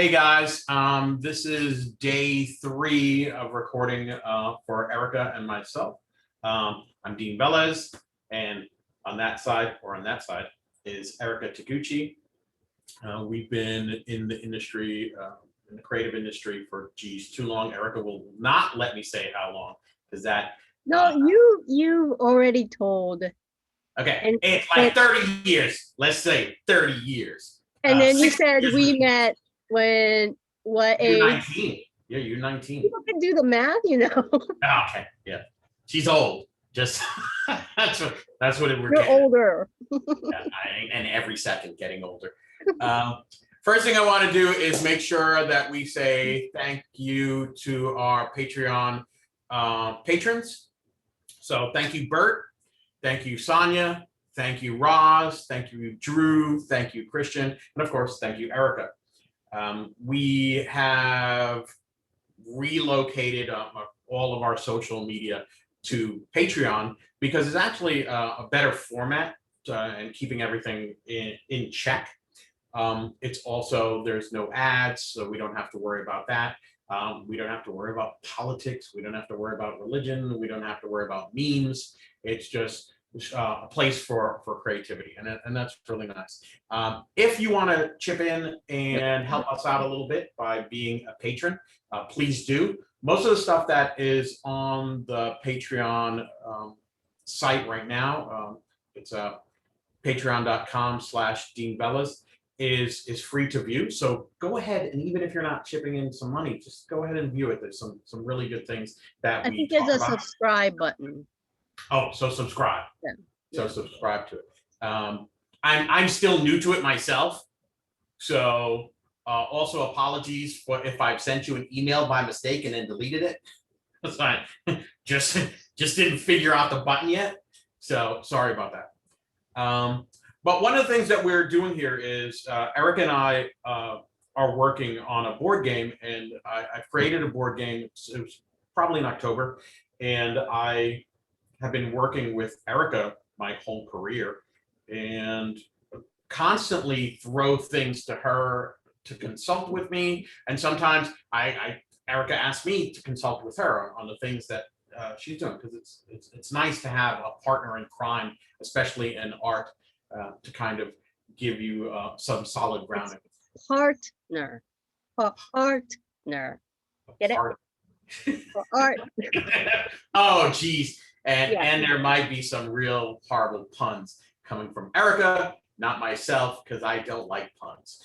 Hey guys, this is day 3 of recording for Erica and myself. I'm Dean Velez, and on that side is Erica Taguchi. We've been in the industry, in the creative industry for too long. Erica will not let me say how long, because that. No, you already told. Okay, it's like 30 years. Let's say 30 years. And then you said we met when what You're age? 19. Yeah, you're 19. People can do the math, Okay, yeah. She's old. Just that's what we're You're getting. older. Yeah, and every second getting older. First thing I want to do is make sure that we say thank you to our Patreon patrons. So thank you, Bert. Thank you, Sonia. Thank you, Roz. Thank you, Drew. Thank you, Christian. And of course, thank you, Erica. We have relocated all of our social media to Patreon because it's actually a better format and keeping everything in check. It's also, there's no ads, so we don't have to worry about that. We don't have to worry about politics. We don't have to worry about religion. We don't have to worry about memes. It's just a place for creativity, and that's really nice. If you want to chip in and help us out a little bit by being a patron, please do. Most of the stuff that is on the Patreon site right now, it's patreon.com/Dean Velez, is free to view. So go ahead, and even if you're not chipping in some money, just go ahead and view it. There's some really good things that I we think there's talk a about. subscribe button. Oh, so subscribe. Yeah. So subscribe to it. I'm still new to it myself, so also apologies for if I've sent you an email by mistake and then deleted it. That's fine. just didn't figure out the button yet, so sorry about that. But one of the things that we're doing here is Erica and I are working on a board game, and I've created a board game. It was probably in October, and I have been working with Erica my whole career and constantly throw things to her to consult with me. And sometimes Erica asks me to consult with her on the things that she's doing, because it's nice to have a partner in crime, especially in art, to kind of give you some solid grounding. Partner. Get it? For art. Oh, geez. And there might be some real horrible puns coming from Erica, not myself, because I don't like puns.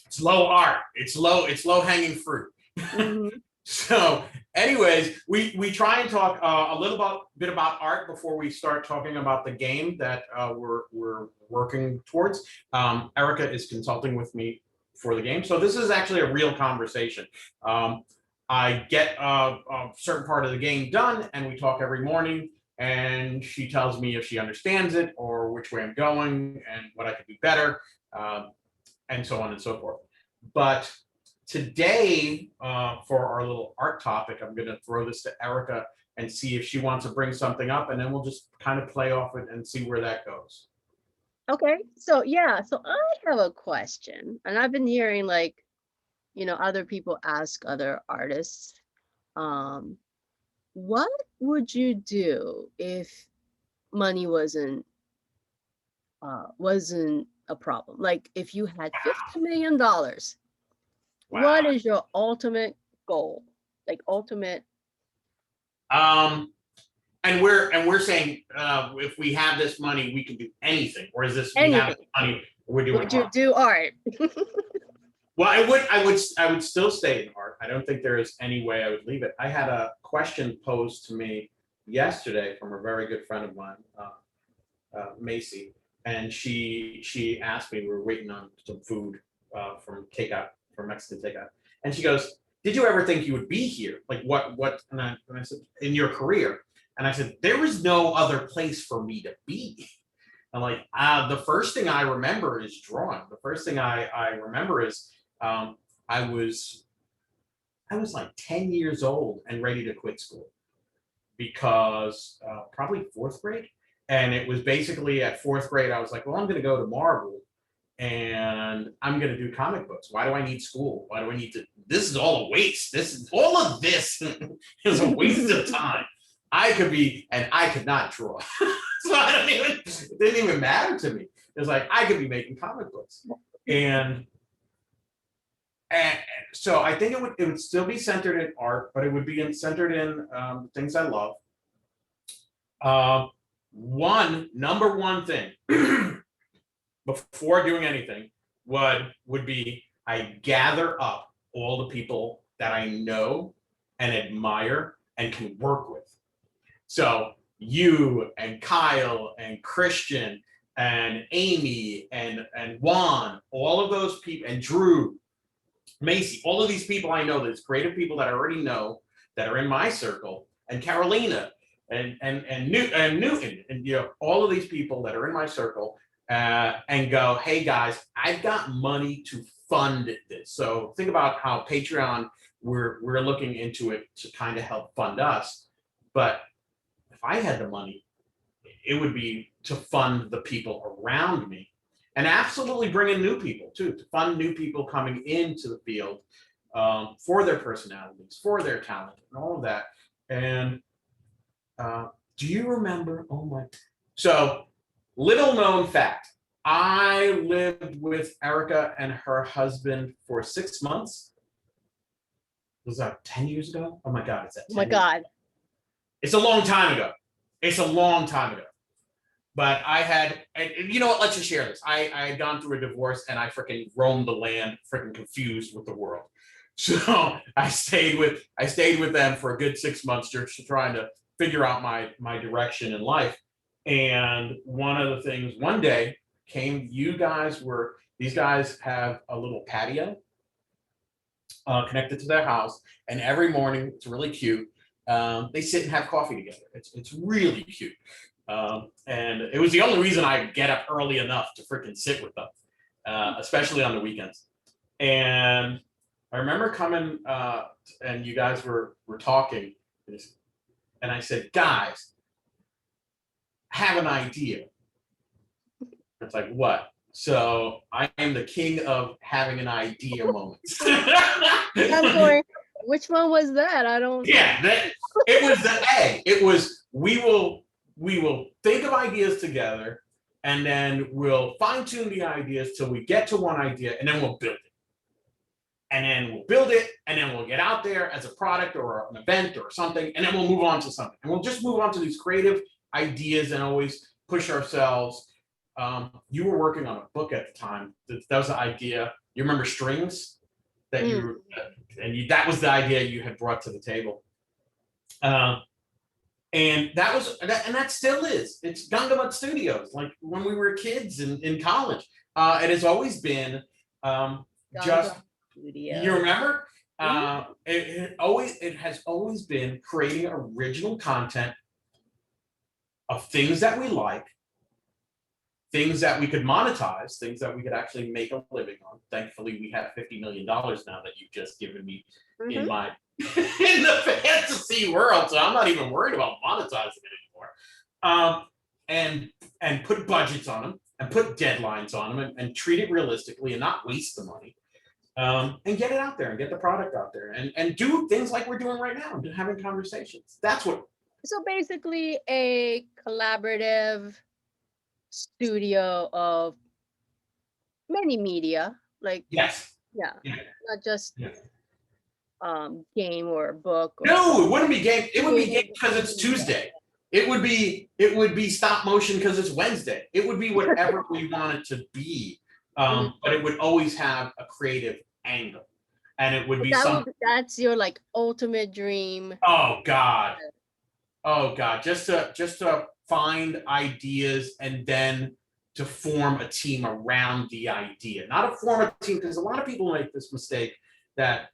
It's low art. It's low hanging fruit. Mm-hmm. So, anyways, we try and talk a little bit about art before we start talking about the game that we're working towards. Erica is consulting with me for the game, so this is actually a real conversation. I get a certain part of the game done, and we talk every morning, and she tells me if she understands it or which way I'm going and what I could do better, and so on and so forth. But today, for our little art topic, I'm going to throw this to Erica and see if she wants to bring something up, and then we'll just kind of play off it and see where that goes. Okay, so I have a question, and I've been hearing other people ask other artists, what would you do if money wasn't a problem? Like if you had $50 million, what is your ultimate goal? Like ultimate. And we're saying if we have this money, we can do anything, or is this anything. We have money, we're doing would you do art? Well, I would still stay in art. I don't think there is any way I would leave it. I had a question posed to me yesterday from a very good friend of mine, Macy, and she asked me, we were waiting on some food from Mexican takeout, and she goes, "Did you ever think you would be here? Like what?" And I said, "In your career," and I said, "There is no other place for me to be." I'm like, the first thing I remember is drawing. The first thing I remember is I was like 10 years old and ready to quit school because probably 4th grade. And it was basically at 4th grade, I was like, well, I'm going to go to Marvel and I'm going to do comic books. Why do I need school? Why do I need to? This is all a waste. This is all of this is a waste of time. I could not draw. So I don't even, it didn't even matter to me. It's like, I could be making comic books. And so I think it would still be centered in art, but it would be centered in things I love. Number one thing before doing anything would be I gather up all the people that I know and admire and can work with. So you and Kyle and Christian and Amy and Juan, all of those people, and Drew, Macy, all of these people I know, there's creative people that I already know that are in my circle, and Carolina and Newton, and all of these people that are in my circle, and go, hey guys, I've got money to fund this. So think about how Patreon, we're looking into it to kind of help fund us. But if I had the money, it would be to fund the people around me, and absolutely bring in new people too, to fund new people coming into the field for their personalities, for their talent, and all of that. And do you remember? Oh my! So, little known fact: I lived with Erica and her husband for 6 months. Was that 10 years ago? Oh my God! It's that. Oh my God! It's a long time ago. It's a long time ago. But I had, and you know what? Let's just share this. I had gone through a divorce, and I freaking roamed the land, freaking confused with the world. So I stayed with them for a good 6 months, just trying to figure out my direction in life. And one of the things, one day came, these guys have a little patio connected to their house, and every morning, it's really cute. They sit and have coffee together. It's really cute. And it was the only reason I get up early enough to freaking sit with them, especially on the weekends. And I remember coming, and you guys were talking, and I said, guys, I have an idea. It's like, what? So I am the king of having an idea moments. I'm going, which one was that? I don't. Yeah, it was the A. It was, we will think of ideas together, and then we'll fine tune the ideas till we get to one idea, and then we'll build it. And then we'll build it, and then we'll get out there as a product or an event or something, and then we'll move on to something. And we'll just move on to these creative ideas and always push ourselves. You were working on a book at the time. That was the idea. You remember Strings? That that was the idea you had brought to the table. And that still is. It's Gangabad Studios, like when we were kids in college. It has always been just. Studio. You remember? It has always been creating original content of things that we like, things that we could monetize, things that we could actually make a living on. Thankfully, we have $50 million now that you've just given me in my in the fantasy world, so I'm not even worried about monetizing it anymore. And put budgets on them, and put deadlines on them, and treat it realistically, and not waste the money. And get it out there, and get the product out there, and do things like we're doing right now, having conversations. That's what. So basically, a collaborative studio of many media, like yes, yeah. Not just game or book. Or no, it wouldn't be game. It would be game because it's Tuesday. It would be stop motion because it's Wednesday. It would be whatever we want it to be. But it would always have a creative angle, and it would be that's your like ultimate dream. Oh God, just to find ideas, and then to form a team around the idea, not to form a team, because a lot of people make this mistake that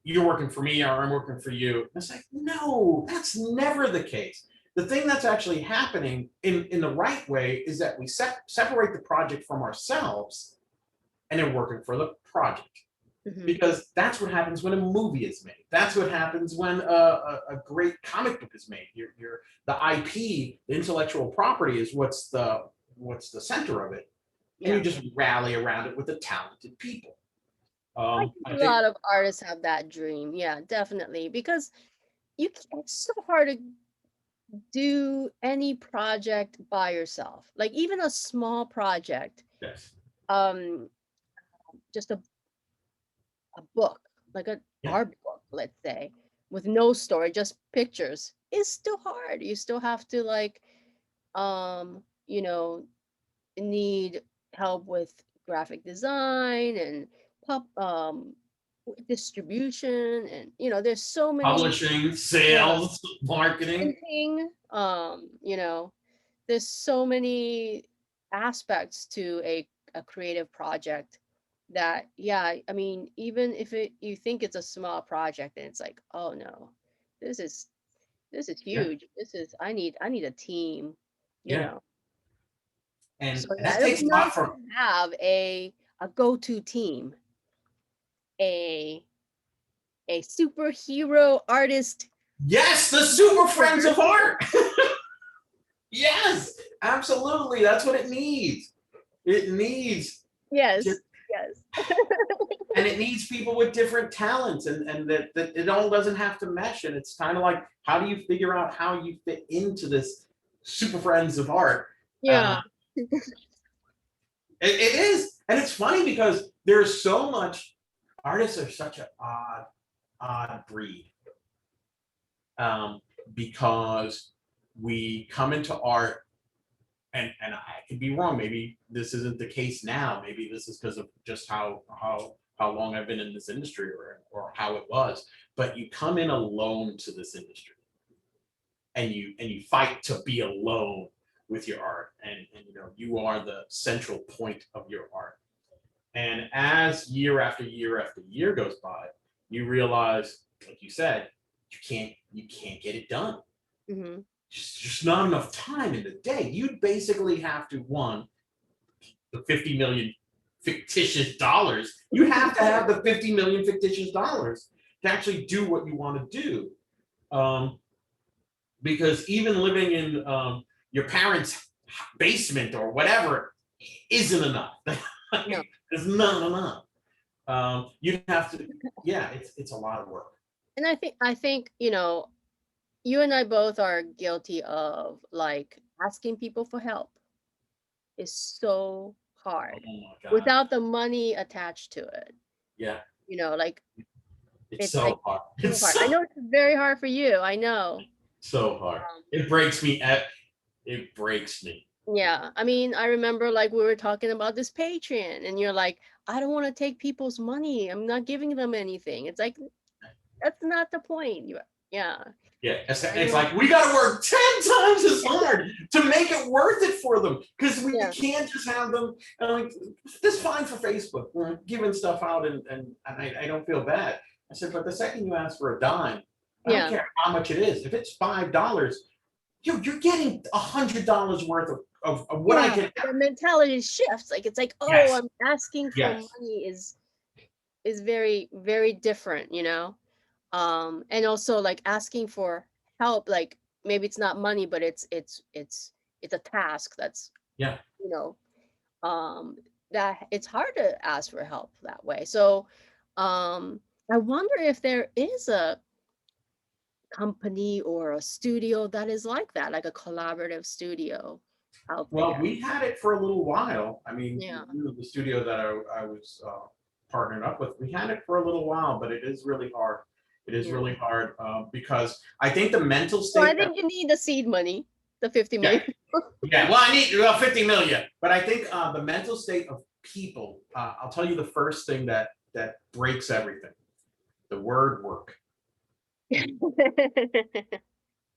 you're working for me or I'm working for you. It's like, no, that's never the case. The thing that's actually happening in the right way is that we separate the project from ourselves, and then working for the project. Because that's what happens when a movie is made. That's what happens when a great comic book is made. The IP, the intellectual property, is what's the center of it. and Yeah. you just rally around it with the talented people. I I think a think, lot of artists have that dream. Yeah, definitely. Because it's so hard to do any project by yourself. Like even a small project, yes, um, just a book, like a yeah, art book, let's say, with no story, just pictures, is still hard. You still have to like, you know, need help with graphic design and distribution, and there's so many. publishing, Yeah, sales, marketing. printing, there's so many aspects to a creative project that, yeah, I mean, even if you think it's a small project and it's like, oh no, this is Yeah, huge, I need a team, you yeah, know and so yeah, that it would takes be a lot nice to from. have a go-to team, a superhero artist Yes, the super friends maker. of art. Yes, absolutely. That's what it needs. It needs just, Yes, yes. and it needs people with different talents, and that it all doesn't have to mesh. And it's kind of like, how do you figure out how you fit into this super friends of art? Uh, Yeah. it is, and it's funny because there's so much. Artists are such an odd breed, um, because we come into art, and I could be wrong. Maybe this isn't the case now. Maybe this is because of just how long I've been in this industry, or how it was. But you come in alone to this industry, and you fight to be alone with your art, and you are the central point of your art. And as year after year after year goes by, you realize, like you said, you can't get it done. Hmm. Just not enough time in the day. You'd basically have to, one, the 50 million fictitious dollars. You have to have the 50 million fictitious dollars to actually do what you want to do. Um, because even living in your parents' basement or whatever isn't enough. No. There's not enough. You'd have to, yeah, it's a lot of work. And I think, you and I both are guilty of like asking people for help is so Oh hard my God. without the money attached to it. Yeah, Like it's it's like so hard. so It's hard. so, I know it's very hard for you. I know. so hard. Um, It breaks me. It breaks me. yeah. I mean, I remember like we were talking about this Patreon and you're like, I don't want to take people's money. I'm not giving them anything. It's like that's not the point. Yeah. Yeah, I it's know. like we got to work 10 times as hard to make it worth it for them, because we Yeah. can't just have them. Like, this fine for Facebook. We're giving stuff out, and I don't feel bad. I said, but the second you ask for a dime, I don't Yeah. care how much it is. If it's $5, you're getting $100 worth of what I Yeah, can. the mentality shifts. Like it's like, oh, Yes, I'm asking for yes, money is very, very different. And also like asking for help, like maybe it's not money, but it's a task that's, yeah. you know, um that it's hard to ask for help that way. So I wonder if there is a company or a studio that is like that, like a collaborative studio out Well, there. we had it for a little while. I mean, Yeah. the studio that I was partnered up with, we had it for a little while, but it is really hard. It is Yeah. really hard, because I think the mental So I state that, think you need the seed money, the 50 yeah, million. yeah. Well, I need, well, 50 million, but I think the mental state of people. I'll tell you the first thing that breaks everything: the word work.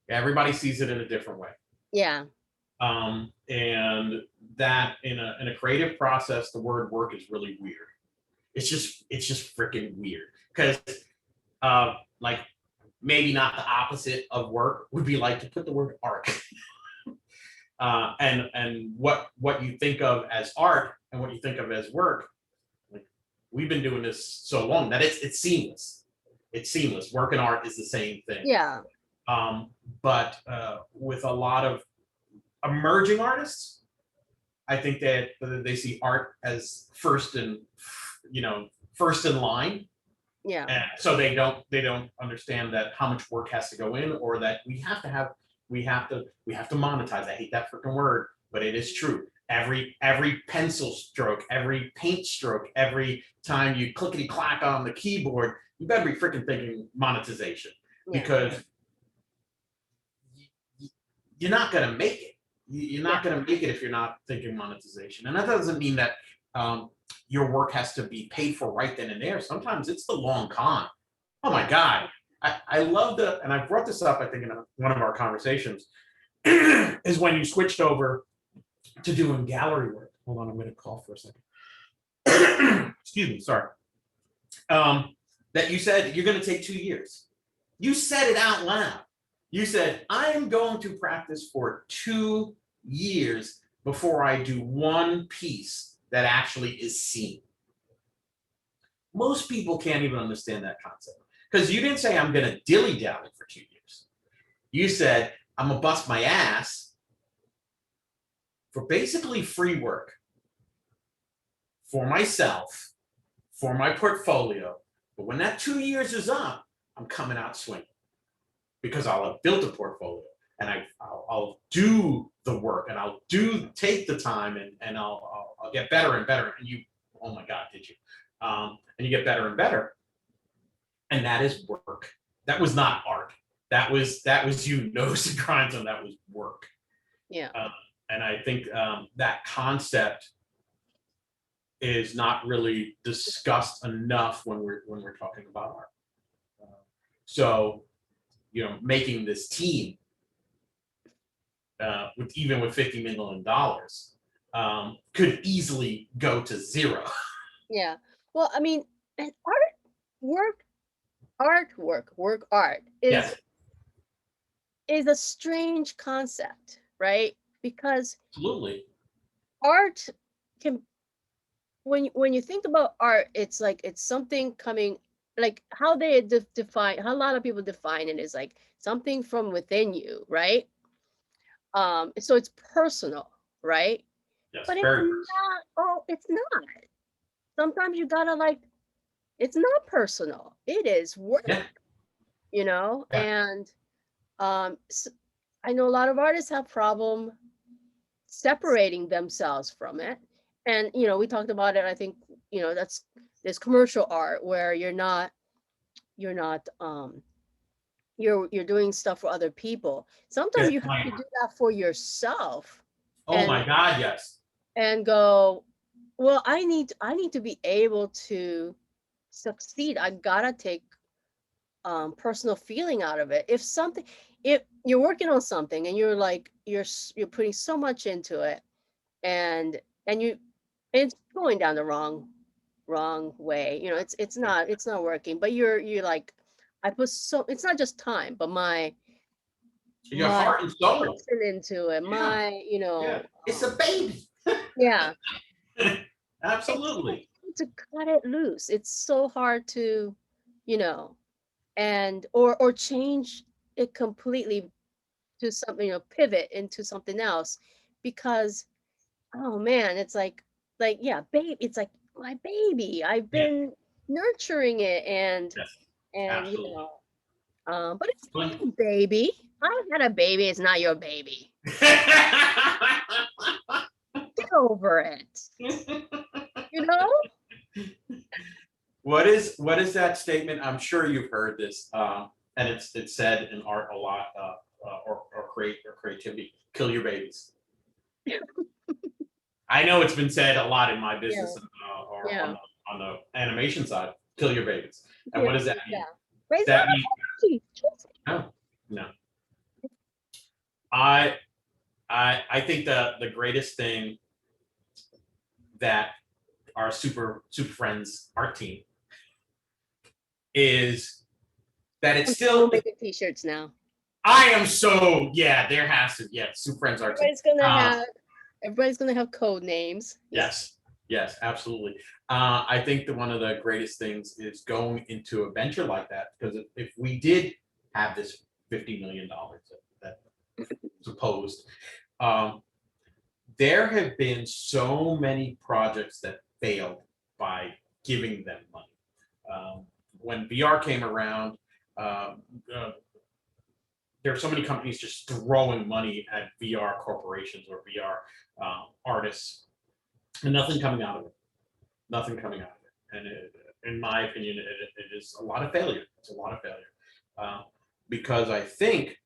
Everybody sees it in a different way. Yeah. And that in a creative process, the word work is really weird. It's just freaking weird, because like, maybe not the opposite of work would be like to put the word art. And what you think of as art and what you think of as work, like, we've been doing this so long that it's seamless. It's seamless. Work and art is the same thing. Yeah. But with a lot of emerging artists, I think that they see art as first in line. Yeah. And so they don't understand that how much work has to go in, or that we have to monetize. I hate that freaking word, but it is true. Every pencil stroke, every paint stroke, every time you clickety clack on the keyboard, you better be freaking thinking monetization, Yeah. because you're not gonna make it. You're not gonna make it if you're not thinking monetization. And that doesn't mean that your work has to be paid for right then and there. Sometimes it's the long con. Oh my God. I love and I brought this up, I think, in one of our conversations, is when you switched over to doing gallery work. Hold on, I'm going to cough for a second. Excuse me, sorry. That you said you're going to take 2 years. You said it out loud. You said, I am going to practice for 2 years before I do one piece that actually is seen. Most people can't even understand that concept, because you didn't say I'm going to dilly-dally for 2 years. You said I'm going to bust my ass for basically free work for myself, for my portfolio. But when that 2 years is up, I'm coming out swinging, because I'll have built a portfolio, and I'll do the work, and I'll take the time, and I'll get better and better. And you, oh my God, did you? And you get better and better. And that is work. That was not art. That was you nose and grinds on. That was work. Yeah. And I think that concept is not really discussed enough when we're talking about art. So, making this team with $50 million could easily go to zero. Yeah. Well, I mean, and art Yes, is a strange concept, right? Because absolutely. art can, when you think about art, it's like it's something coming, like how they define, how a lot of people define it is like something from within you, right? So it's personal, right? Yes, But it's very. not. Oh, it's not. Sometimes you gotta like, it's not personal. It is work, Yeah. Yeah. and I know a lot of artists have problem separating themselves from it. And we talked about it. I think that's, there's commercial art where you're not you're doing stuff for other people. Sometimes Yes, you have to do that for yourself, oh and my God, yes. go, well, I need to be able to succeed. I gotta take personal feeling out of it. If you're working on something and you're like, you're putting so much into it, and it's going down the wrong way, it's not working, but you're like, I put so, it's not just time, but my Your heart and soul. passion into it, Yeah. It's a baby. yeah, Absolutely. to cut it loose. It's so hard to, and or change it completely to something, pivot into something else, because, oh man, it's like, yeah, babe, it's like my baby. I've Yeah. been nurturing it, and Yes. and Absolutely. but it's not your baby. I had a baby. It's not your baby. Get over it. You know? What is that statement? I'm sure you've heard this, and it's said in art a lot, or creativity. Kill your babies. I know it's been said a lot in my business, or Yeah. on the animation side. Kill your babies. And what does that mean? Yeah. Raise That them means up. no. I think the greatest thing that our super friends art team is that it's still making t-shirts now. I am so, yeah, there has to, yeah, super friends art team. Everybody's gonna have code names. Yes, absolutely. I think that one of the greatest things is going into a venture like that, because if we did have this $50 million that supposed, there have been so many projects that failed by giving them money. When VR came around, there are so many companies just throwing money at VR corporations or VR artists, and nothing coming out of it. Nothing coming out of it. And in my opinion, it is a lot of failure. It's a lot of failure. Because I think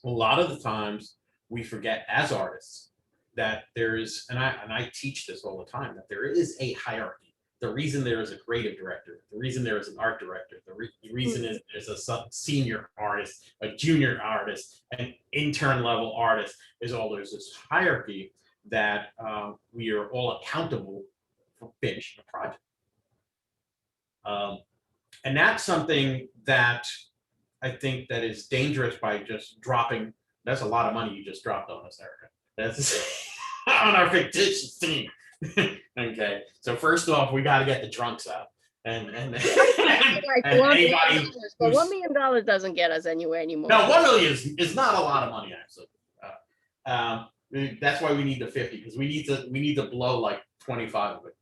a lot of the times we forget as artists that there is, and I teach this all the time, that there is a hierarchy. The reason there is a creative director, the reason there is an art director, the reason is there's a senior artist, a junior artist, an intern level artist, is all there's this hierarchy that we are all accountable for finishing a project. And that's something that I think that is dangerous by just dropping. That's a lot of money you just dropped on us, Erica. That's on our fictitious team. Okay, so first off, we got to get the drunks out, and Like and $1 million, anybody but who's- $1 million doesn't get us anywhere anymore. no, 1 million is not a lot of money actually. That's why we need the 50, because we need to blow like 25 of it.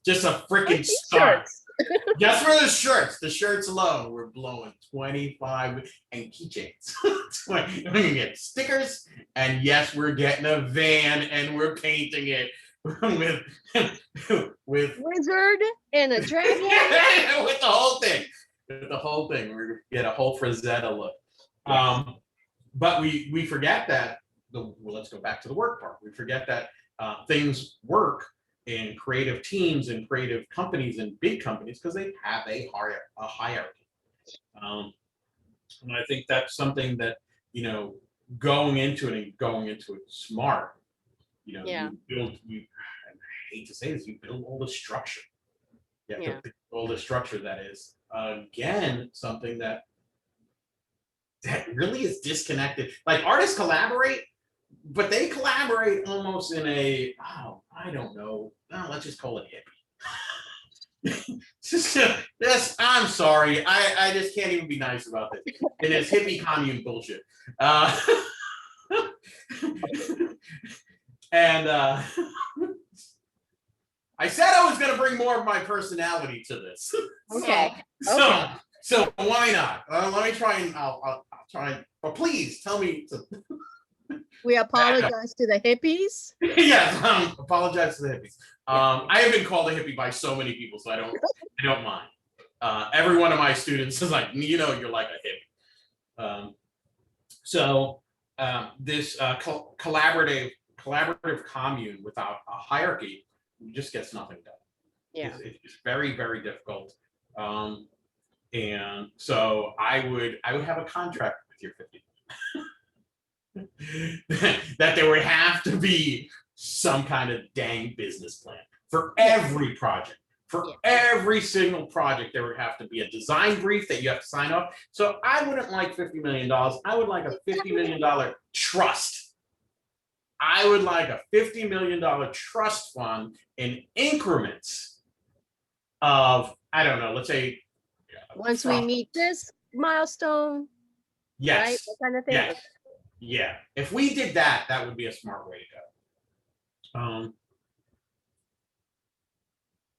Just a freaking start. Just for the shirts alone, we're blowing 25 and keychains. We're gonna get stickers, and yes, we're getting a van, and we're painting it with Wizard and a dragon. with the whole thing. With the whole thing, we're gonna get a whole Frazetta look. But we forget that let's go back to the work part. We forget that things work in creative teams and creative companies and big companies because they have a hierarchy. And I think that's something that, going into it smart, you build, I hate to say this, you build all the structure. You have to build all the structure that is, again, something that really is disconnected. Like artists collaborate, but they collaborate almost in a, I don't know, let's just call it hippie. Yes, I'm sorry. I just can't even be nice about this. It is hippie commune bullshit. And I said I was going to bring more of my personality to this. Okay. So why not? Let me try and I'll try. But please tell me to. We apologize to the hippies. Yes, apologize to the hippies. I have been called a hippie by so many people, so I don't mind. Every one of my students is like, you're like a hippie. So this collaborative commune without a hierarchy just gets nothing done. Yeah, it's very, very difficult. And so I would have a contract with your 50. That there would have to be some kind of dang business plan for every project. For every single project, there would have to be a design brief that you have to sign off. So I wouldn't like $50 million. I would like a $50 million trust. I would like a $50 million trust fund in increments of, I don't know, let's say. Once we meet this milestone, yes, right? That kind of thing. Yes. Yeah, if we did that, that would be a smart way to go.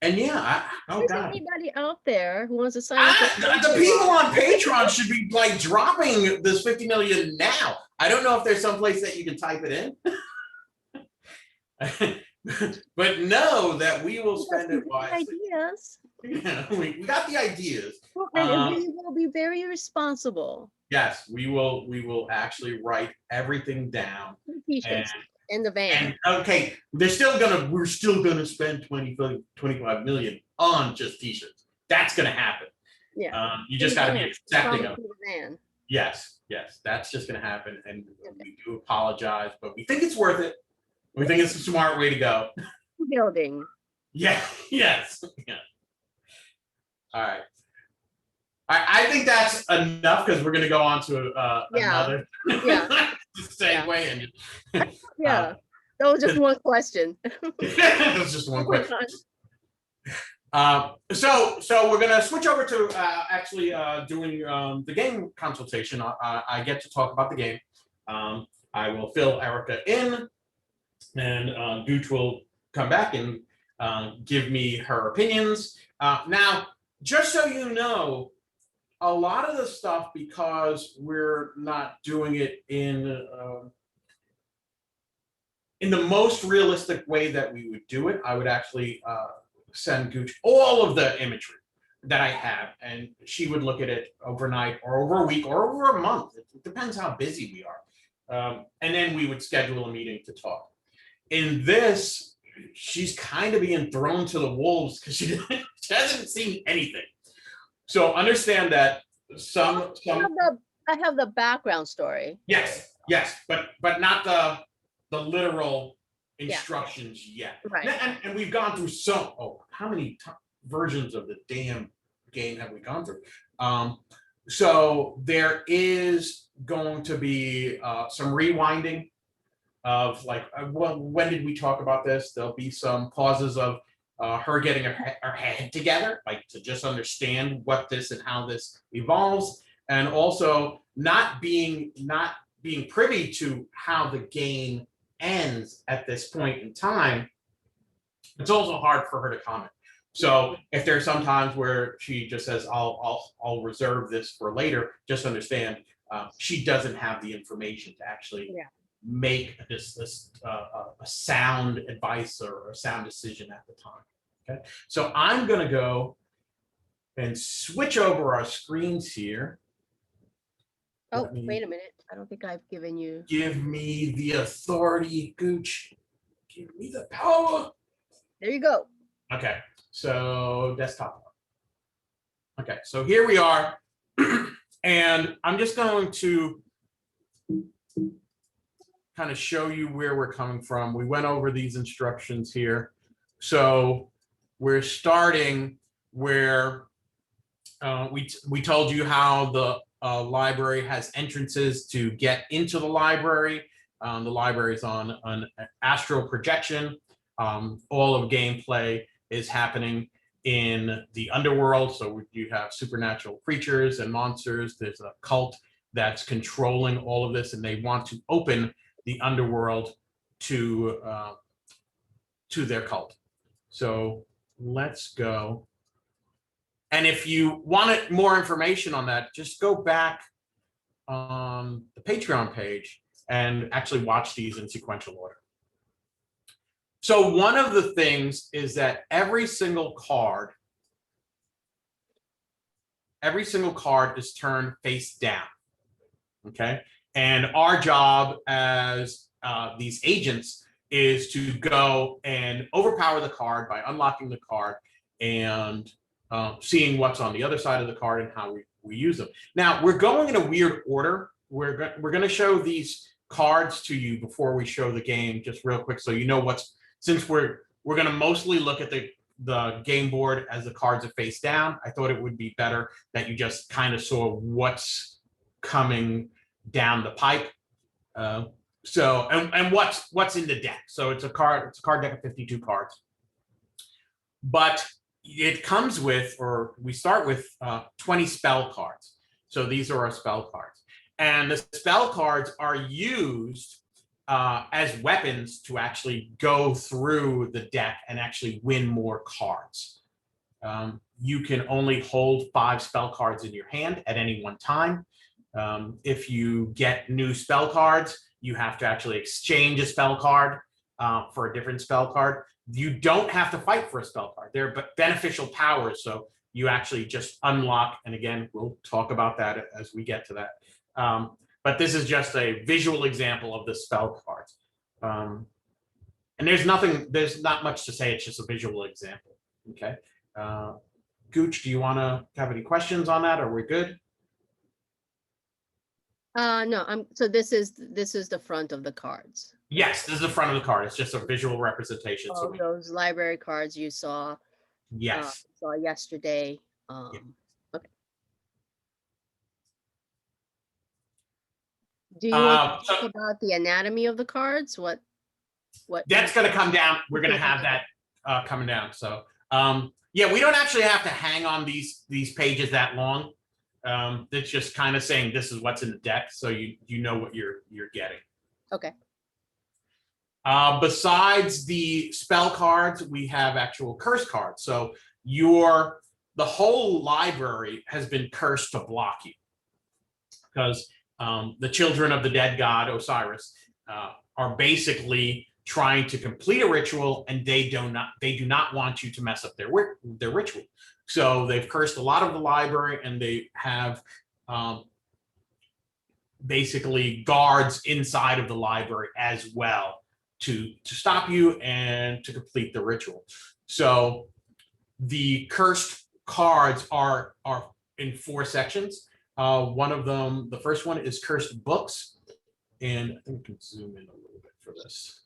And yeah, Is God, anybody out there who wants to sign up? the people on Patreon should be like dropping this 50 million now. I don't know if there's some place that you can type it in, but know that we will spend it wisely. Ideas. Yeah, we got the ideas. And we will be very responsible. Yes, we will actually write everything down. T-shirts in the van. And okay, we're still gonna spend 25 million on just t-shirts. That's gonna happen. Yeah. You just gotta be accepting of it. Yes, that's just gonna happen. And we do apologize, but we think it's worth it. We think it's a smart way to go. Building. Yeah, yes. Yeah. All right. I think that's enough because we're going to go on to another segue. Yeah, that was just one question. That was just one question. So we're going to switch over to actually doing the game consultation. I get to talk about the game. I will fill Erica in, and Gooch will come back and give me her opinions. Now, just so you know, a lot of the stuff, because we're not doing it in the most realistic way that we would do it, I would actually send Gooch all of the imagery that I have, and she would look at it overnight or over a week or over a month. It depends how busy we are. And then we would schedule a meeting to talk. In this, she's kind of being thrown to the wolves because she hasn't seen anything. So understand that I have the background story. Yes, but not the literal instructions yet. Right. And we've gone through how many versions of the damn game have we gone through? So there is going to be some rewinding of like, well, when did we talk about this? There'll be some pauses of her getting her head together, like to just understand what this and how this evolves, and also not being privy to how the game ends at this point in time. It's also hard for her to comment. So if there's some times where she just says, I'll reserve this for later, just understand she doesn't have the information to actually make a sound advice or a sound decision at the time. Okay, so I'm going to go and switch over our screens here. Oh, wait a minute. I don't think I've given you. Give me the authority, Gooch. Give me the power. There you go. Okay, so desktop. Okay, so here we are. And I'm just going to kind of show you where we're coming from. We went over these instructions here. So we're starting where we told you how the library has entrances to get into the library. The library is on an astral projection. All of gameplay is happening in the underworld. So you have supernatural creatures and monsters. There's a cult that's controlling all of this, and they want to open the underworld to their cult. So let's go. And if you wanted more information on that, just go back on the Patreon page and actually watch these in sequential order. So one of the things is that every single card is turned face down. Okay. And our job as these agents is to go and overpower the card by unlocking the card and seeing what's on the other side of the card and how we use them. Now, we're going in a weird order. We're going to show these cards to you before we show the game, just real quick, so you know since we're going to mostly look at the game board as the cards are face down. I thought it would be better that you just kind of saw what's coming down the pipe. So what's in the deck. So it's a card deck of 52 cards. But it comes with, or we start with 20 spell cards. So these are our spell cards. And the spell cards are used as weapons to actually go through the deck and actually win more cards. You can only hold 5 spell cards in your hand at any one time. If you get new spell cards, you have to actually exchange a spell card for a different spell card. You don't have to fight for a spell card. They're beneficial powers, so you actually just unlock, and again, we'll talk about that as we get to that. But this is just a visual example of the spell cards. And there's not much to say, it's just a visual example, okay? Gooch, do you wanna have any questions on that, or we're good? No, so this is the front of the cards. Yes, this is the front of the card. It's just a visual representation. Oh, so those library cards you saw. Yes. Saw yesterday. Yeah. Okay. Do you want to talk about the anatomy of the cards? What? That's going to come down. We're going to have that coming down. So yeah, we don't actually have to hang on these pages that long. It's just kind of saying this is what's in the deck, so you know what you're getting. Okay. Besides the spell cards, we have actual curse cards. So the whole library has been cursed to block you because the children of the dead god Osiris are basically trying to complete a ritual, and they do not want you to mess up their ritual. So they've cursed a lot of the library, and they have basically guards inside of the library as well to stop you and to complete the ritual. So the cursed cards are in 4 sections. One of them, the first one is cursed books, and I think we can zoom in a little bit for this.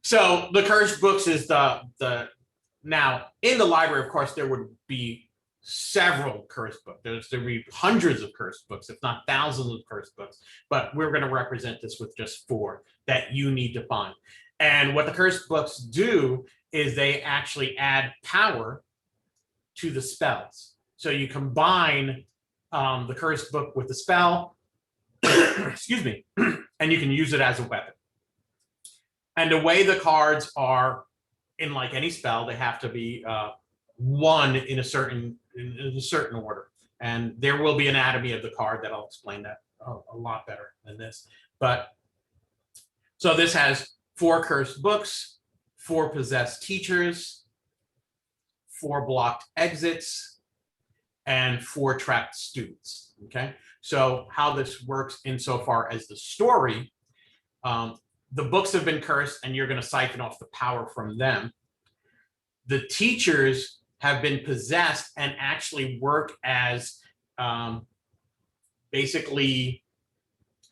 So the cursed books is the now in the library, of course, there would be several cursed books. There'd be hundreds of cursed books, if not thousands of cursed books. But we're going to represent this with just 4 that you need to find. And what the cursed books do is they actually add power to the spells. So you combine the cursed book with the spell, excuse me, and you can use it as a weapon. And the way the cards are, in like any spell, they have to be won in a certain order. And there will be anatomy of the card that'll explain that a lot better than this. But so this has 4 cursed books, 4 possessed teachers, 4 blocked exits, and 4 trapped students. Okay, so how this works insofar as the story, the books have been cursed, and you're going to siphon off the power from them. The teachers have been possessed and actually work as basically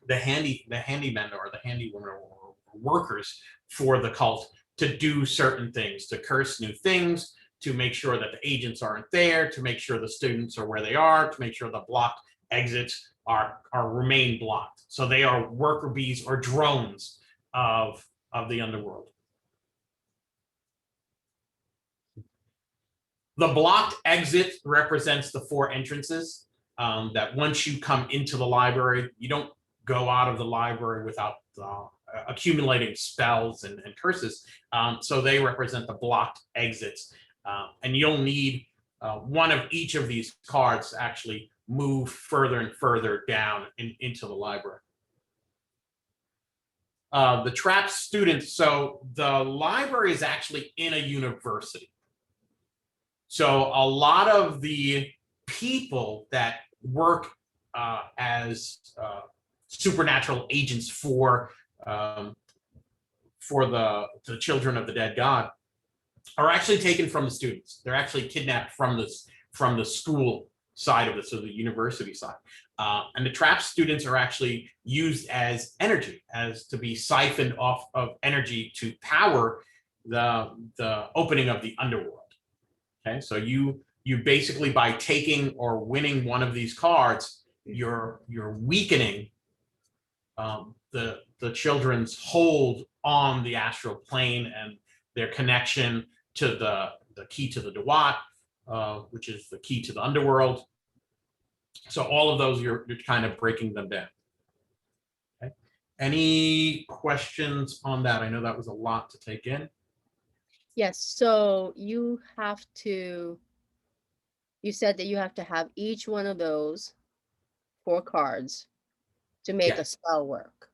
the handymen or the handywomen or workers for the cult to do certain things, to curse new things, to make sure that the agents aren't there, to make sure the students are where they are, to make sure the blocked exits are remain blocked. So they are worker bees or drones of the underworld. The blocked exit represents the 4 entrances that once you come into the library, you don't go out of the library without accumulating spells and curses. So they represent the blocked exits. And you'll need one of each of these cards to actually move further and further down into the library. The trapped students, so the library is actually in a university. So a lot of the people that work as supernatural agents for the children of the dead god are actually taken from the students. They're actually kidnapped from the school side of it, so the university side. And the trapped students are actually used as energy, as to be siphoned off of energy to power the opening of the underworld. Okay, so you basically, by taking or winning one of these cards, you're weakening the children's hold on the astral plane and their connection to the key to the Dewat, which is the key to the underworld. So all of those, you're kind of breaking them down. Okay. Any questions on that? I know that was a lot to take in. Yes, so you said that you have to have each one of those 4 cards to make a spell work.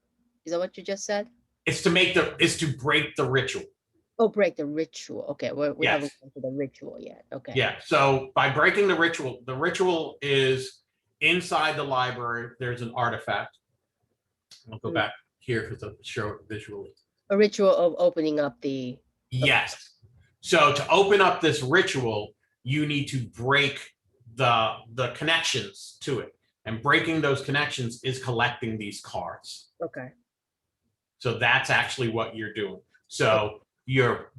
Is that what you just said? It's to break the ritual. Oh, break the ritual. Okay, we Yes. haven't gone to the ritual yet. Okay. Yeah, so by breaking the ritual is inside the library. There's an artifact. I'll go back here to show it visually. A ritual of opening up the... Yes. So to open up this ritual, you need to break the connections to it. And breaking those connections is collecting these cards. Okay. So that's actually what you're doing. So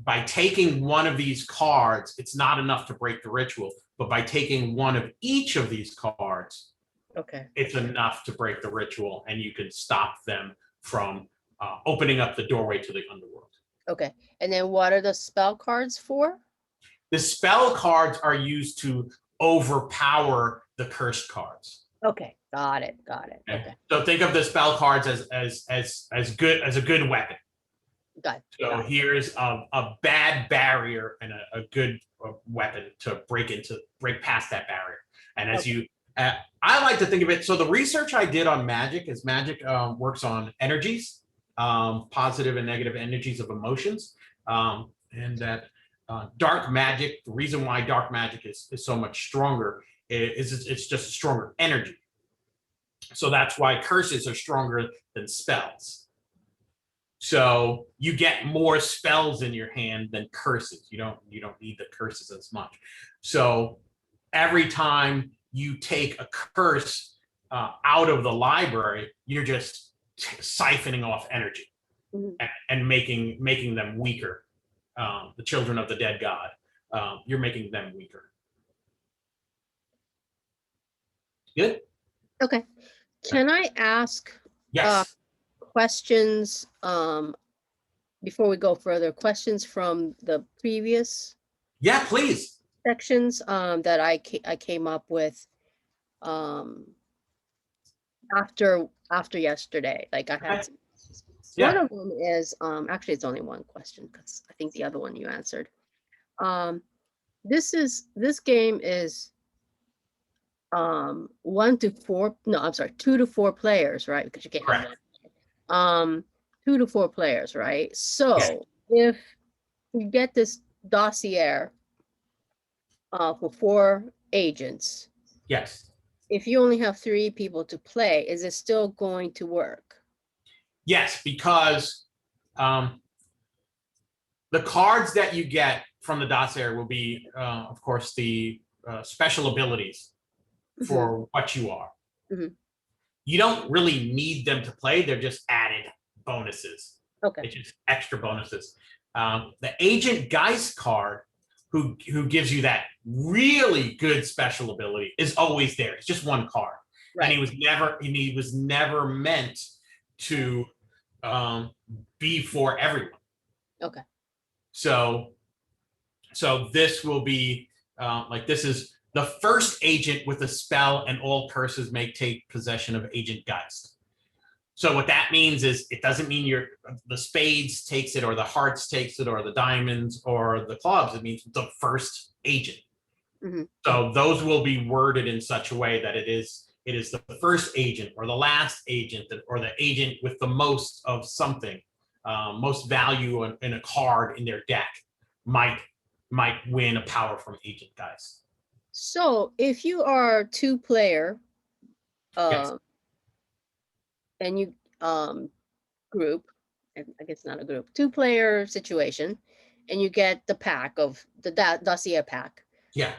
by taking one of these cards, it's not enough to break the ritual, but by taking one of each of these cards, okay, it's enough to break the ritual, and you can stop them from opening up the doorway to the underworld. Okay, and then what are the spell cards for? The spell cards are used to overpower the cursed cards. Okay, got it. Okay? Okay, So think of the spell cards as good as a good weapon. got So it. here's a bad barrier and a good weapon to break past that barrier. And as Okay. I like to think of it. So the research I did on magic is magic works on energies, positive and negative energies of emotions, and that dark magic. The reason why dark magic is so much stronger is it's just a stronger energy. So that's why curses are stronger than spells. So you get more spells in your hand than curses. You don't need the curses as much. So every time you take a curse out of the library, you're just siphoning off energy and making them weaker. The children of the dead god, you're making them weaker. Good. Okay. Can I ask Yes. questions before we go further? Questions from the previous Yeah, please. sections that I came up with after yesterday. Like I had Okay. one Yeah. of them is actually it's only one question because I think the other one you answered. This game is 1 to 4, no, I'm sorry, 2 to 4 players, right? Because you can't have Correct. one. 2 to 4 players, right? So Yeah. if you get this dossier for 4 agents, Yes. if you only have 3 people to play, is it still going to work? Yes, because the cards that you get from the dossier will be, of course, the special abilities for what you are. Mhm. You don't really need them to play. They're just added bonuses. Okay. It's just extra bonuses. The Agent Geist card, who gives you that really good special ability, is always there. It's just one card, Right. and he was never meant to be for everyone. Okay. So this will be like this is the first agent with a spell, and all curses may take possession of Agent Geist. So what that means is it doesn't mean the spades takes it or the hearts takes it or the diamonds or the clubs. It means the first agent. Mhm. So those will be worded in such a way that it is the first agent or the last agent or the agent with the most of something, most value in a card in their deck might win a power from Agent Geist. So if you are 2-player Yes. and you group, and I guess not a group, 2-player situation, and you get the pack of the dossier pack, Yeah.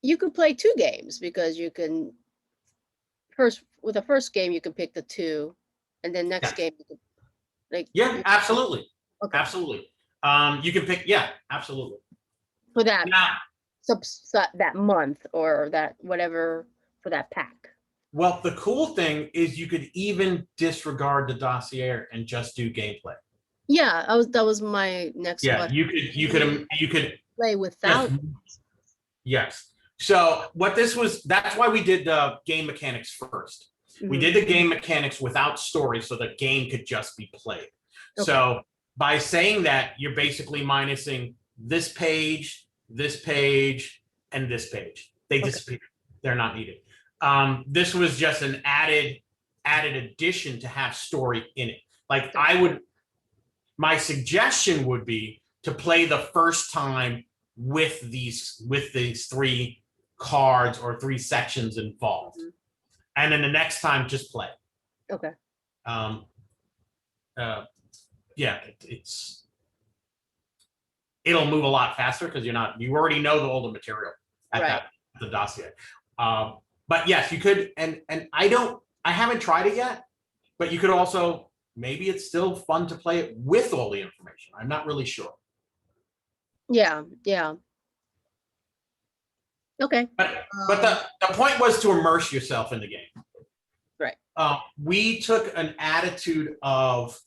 you could play 2 games because you can with the first game you can pick the 2, and then next Yeah. game you could like Yeah, absolutely. Okay. Absolutely. You can pick, yeah, absolutely. For that Now, that month or that whatever for that pack. well, the cool thing is you could even disregard the dossier and just do gameplay. Yeah, that was my next Yeah, question. you could Play without. yes. So that's why we did the game mechanics first. We Mhm. did the game mechanics without story so the game could just be played. Okay. So by saying that, you're basically minusing this page, and this page. They disappear. They're not needed. This was just an added addition to have story in it. Like my suggestion would be to play the first time with these 3 cards or 3 sections involved, and then the next time just play. Okay. Yeah, it'll move a lot faster because you already know all the material at the dossier. But yes, you could, and I haven't tried it yet, but you could also, maybe it's still fun to play it with all the information. I'm not really sure. Yeah. Okay. But the point was to immerse yourself in the game. Right. We took an attitude of,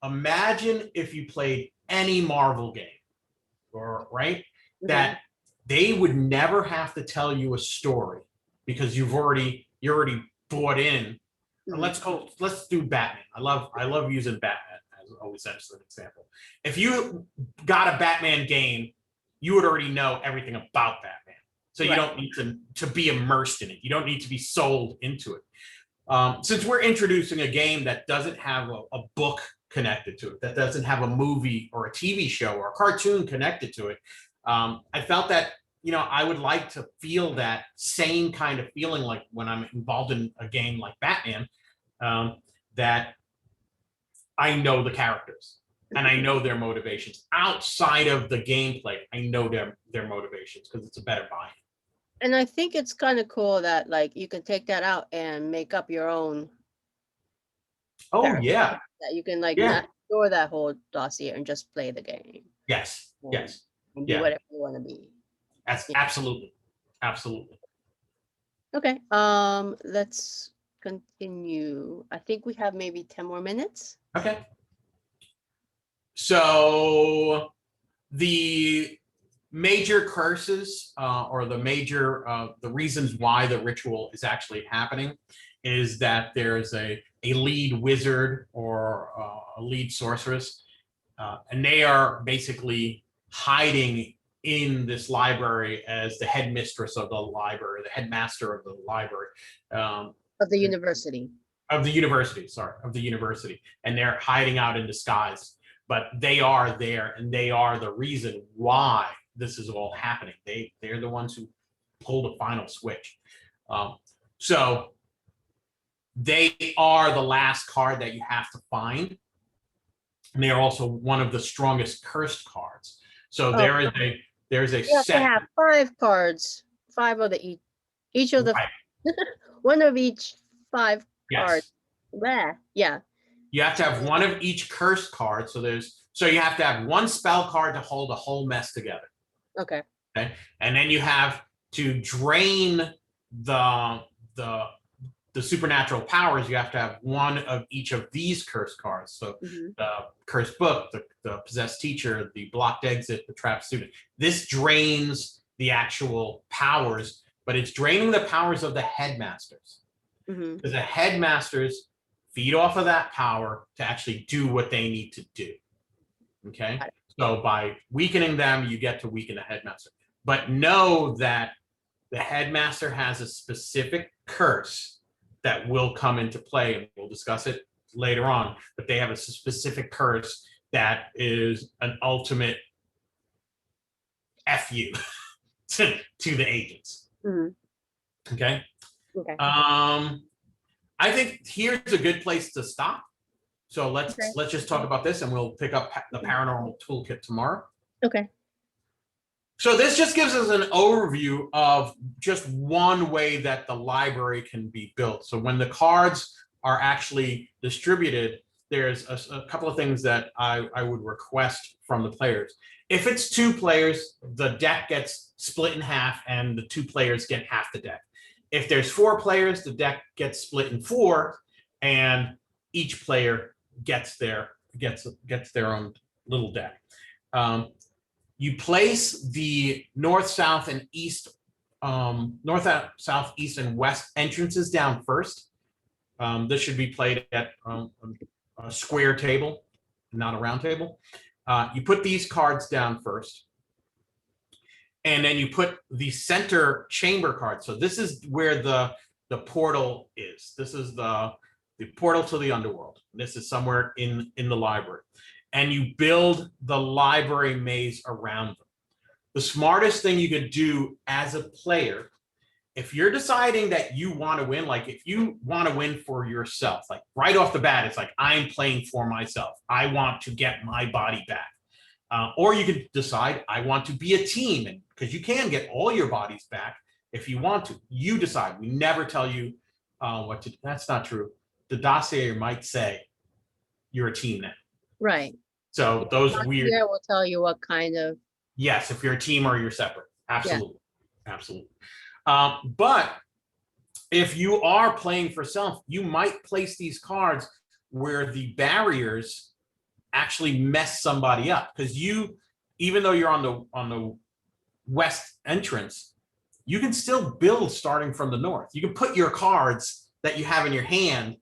imagine if you played any Marvel game, or right, that they would never have to tell you a story because you're already bought in. Let's do Batman. I love using Batman as always as an example. If you got a Batman game, you would already know everything about Batman. So you don't need to be immersed in it. You don't need to be sold into it. Since we're introducing a game that doesn't have a book connected to it, that doesn't have a movie or a TV show or a cartoon connected to it, I felt that, I would like to feel that same kind of feeling like when I'm involved in a game like Batman, that I know the characters and I know their motivations outside of the gameplay. I know their motivations because it's a better buy. And I think it's kind of cool that like you can take that out and make up your own. Oh yeah. That you can like not store that whole dossier and just play the game. Yes. Yes. And do whatever you want to be. That's absolutely. Okay. Let's continue. I think we have maybe 10 more minutes. Okay. So the major curses or the major the reasons why the ritual is actually happening is that there's a lead wizard or a lead sorceress, and they are basically hiding in this library as the headmistress of the library, the headmaster of the library. Of the university. Of the university. And they're hiding out in disguise, but they are there and they are the reason why this is all happening. They're the ones who pull the final switch. So they are the last card that you have to find. And they are also one of the strongest cursed cards. So there's a you have to have 5 cards, 5 of the each of the one of each 5 cards. Yeah. You have to have one of each cursed card. So you have to have 1 spell card to hold a whole mess together. Okay. And then you have to drain the supernatural powers. You have to have 1 of each of these cursed cards. So the cursed book, the possessed teacher, the blocked exit, the trapped student. This drains the actual powers, but it's draining the powers of the headmasters. Because the headmasters feed off of that power to actually do what they need to do. Okay. So by weakening them, you get to weaken the headmaster. But know that the headmaster has a specific curse that will come into play, and we'll discuss it later on. But they have a specific curse that is an ultimate FU to the agents. Okay. I think here's a good place to stop. So let's just talk about this, and we'll pick up the paranormal toolkit tomorrow. Okay. So this just gives us an overview of just one way that the library can be built. So when the cards are actually distributed, there's a couple of things that I would request from the players. If it's 2 players, the deck gets split in half and the 2 players get half the deck. If there's 4 players, the deck gets split in 4 and each player gets their own little deck. You place the north, south, and east, south, east, and west entrances down first. This should be played at a square table, not a round table. You put these cards down first. And then you put the center chamber card. So this is where the portal is. This is the portal to the underworld. This is somewhere in the library. And you build the library maze around them. The smartest thing you could do as a player, if you're deciding that you want to win, like if you want to win for yourself, like right off the bat, it's like, I'm playing for myself. I want to get my body back. Or you could decide, I want to be a team, and because you can get all your bodies back if you want to. You decide. We never tell you what to do. That's not true. The dossier might say you're a team now. Right. So those weird. Yeah, will tell you what kind of. Yes, if you're a team or you're separate. Absolutely. Yeah. Absolutely. But if you are playing for self, you might place these cards where the barriers actually mess somebody up, because even though you're on the west entrance, you can still build starting from the north. You can put your cards that you have in your hand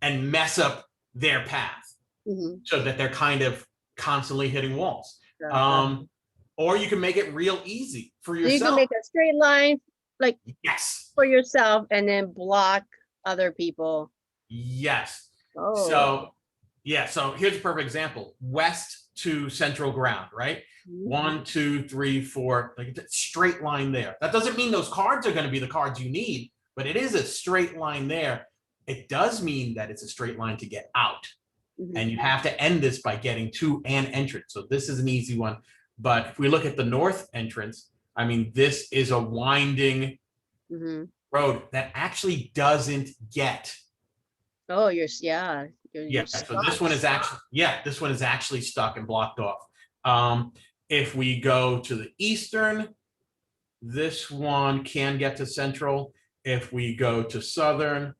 and mess up their path so that they're kind of constantly hitting walls. Or you can make it real easy for So you yourself. can make a straight line, like Yes. for yourself, and then block other people. Yes. Oh. So yeah, so here's a perfect example. West to central ground, right? 1, 2, 3, 4, like a straight line there. That doesn't mean those cards are going to be the cards you need, but it is a straight line there. It does mean that it's a straight line to get out. And you have to end this by getting to an entrance. So this is an easy one. But if we look at the north entrance, I mean, this is a winding road that actually doesn't get. Oh, yeah. Yeah, so this one is actually stuck and blocked off. If we go to the eastern, this one can get to central. If we go to southern,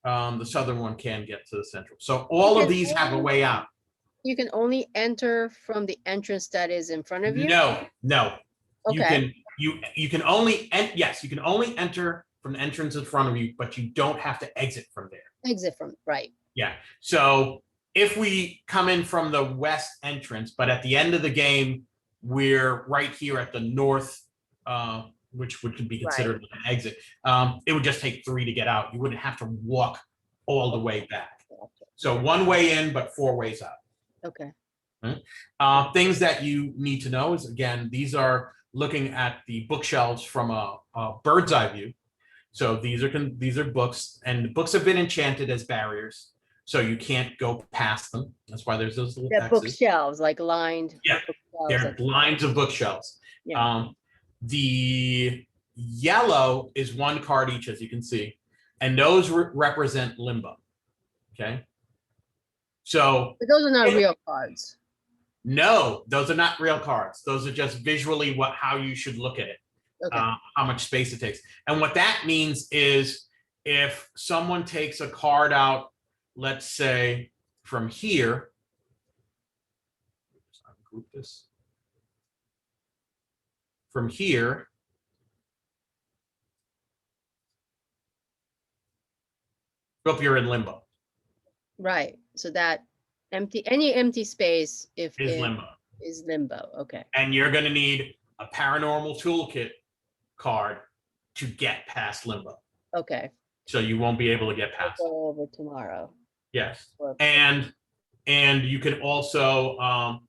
the southern one can get to the central. So all of these have a way out. You can only enter from the entrance that is in front of you? No. Okay. You can only enter from the entrance in front of you, but you don't have to exit from there. Exit from, right. Yeah. So if we come in from the west entrance, but at the end of the game, we're right here at the north, which would be considered an exit. It would just take 3 to get out. You wouldn't have to walk all the way back. So 1 way in, but 4 ways out. Okay. Things that you need to know is, again, these are looking at the bookshelves from a bird's eye view. So these are books, and the books have been enchanted as barriers, so you can't go past them. That's why there's those little X's. Bookshelves, like lined. Yeah, they're lines of bookshelves. Yeah. The yellow is 1 card each, as you can see, and those represent limbo. Okay. So but those are not real cards. No, those are not real cards. Those are just visually how you should look at it. Okay. How much space it takes. And what that means is if someone takes a card out, let's say from here, let's ungroup this. From here, hope you're in limbo. Right. So that any empty space is limbo. Is limbo. Okay. And you're going to need a paranormal toolkit card to get past limbo. Okay. So you won't be able to get past. I'll go over tomorrow. Yes. And you can also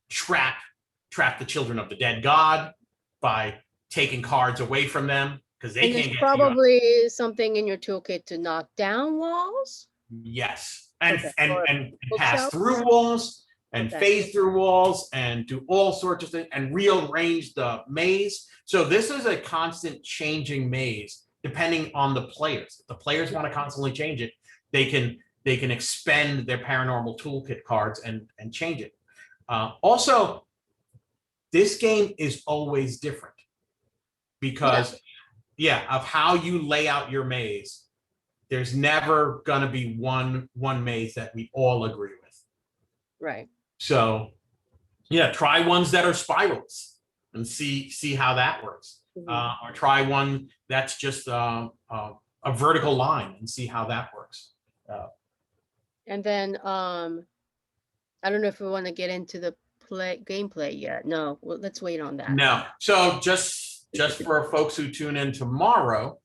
trap the children of the dead god by taking cards away from them, because they can't get probably something in your toolkit to knock down walls. Yes. And pass through walls and phase through walls and do all sorts of things and rearrange the maze. So this is a constant changing maze depending on the players. If the players want to constantly change it, they can expend their paranormal toolkit cards and change it. Also, this game is always different because of how you lay out your maze. There's never gonna be one maze that we all agree with. Right. So yeah, try ones that are spirals and see how that works. Or try one that's just a vertical line and see how that works. And then I don't know if we want to get into the gameplay yet. No, well, let's wait on that. No. So just for folks who tune in tomorrow,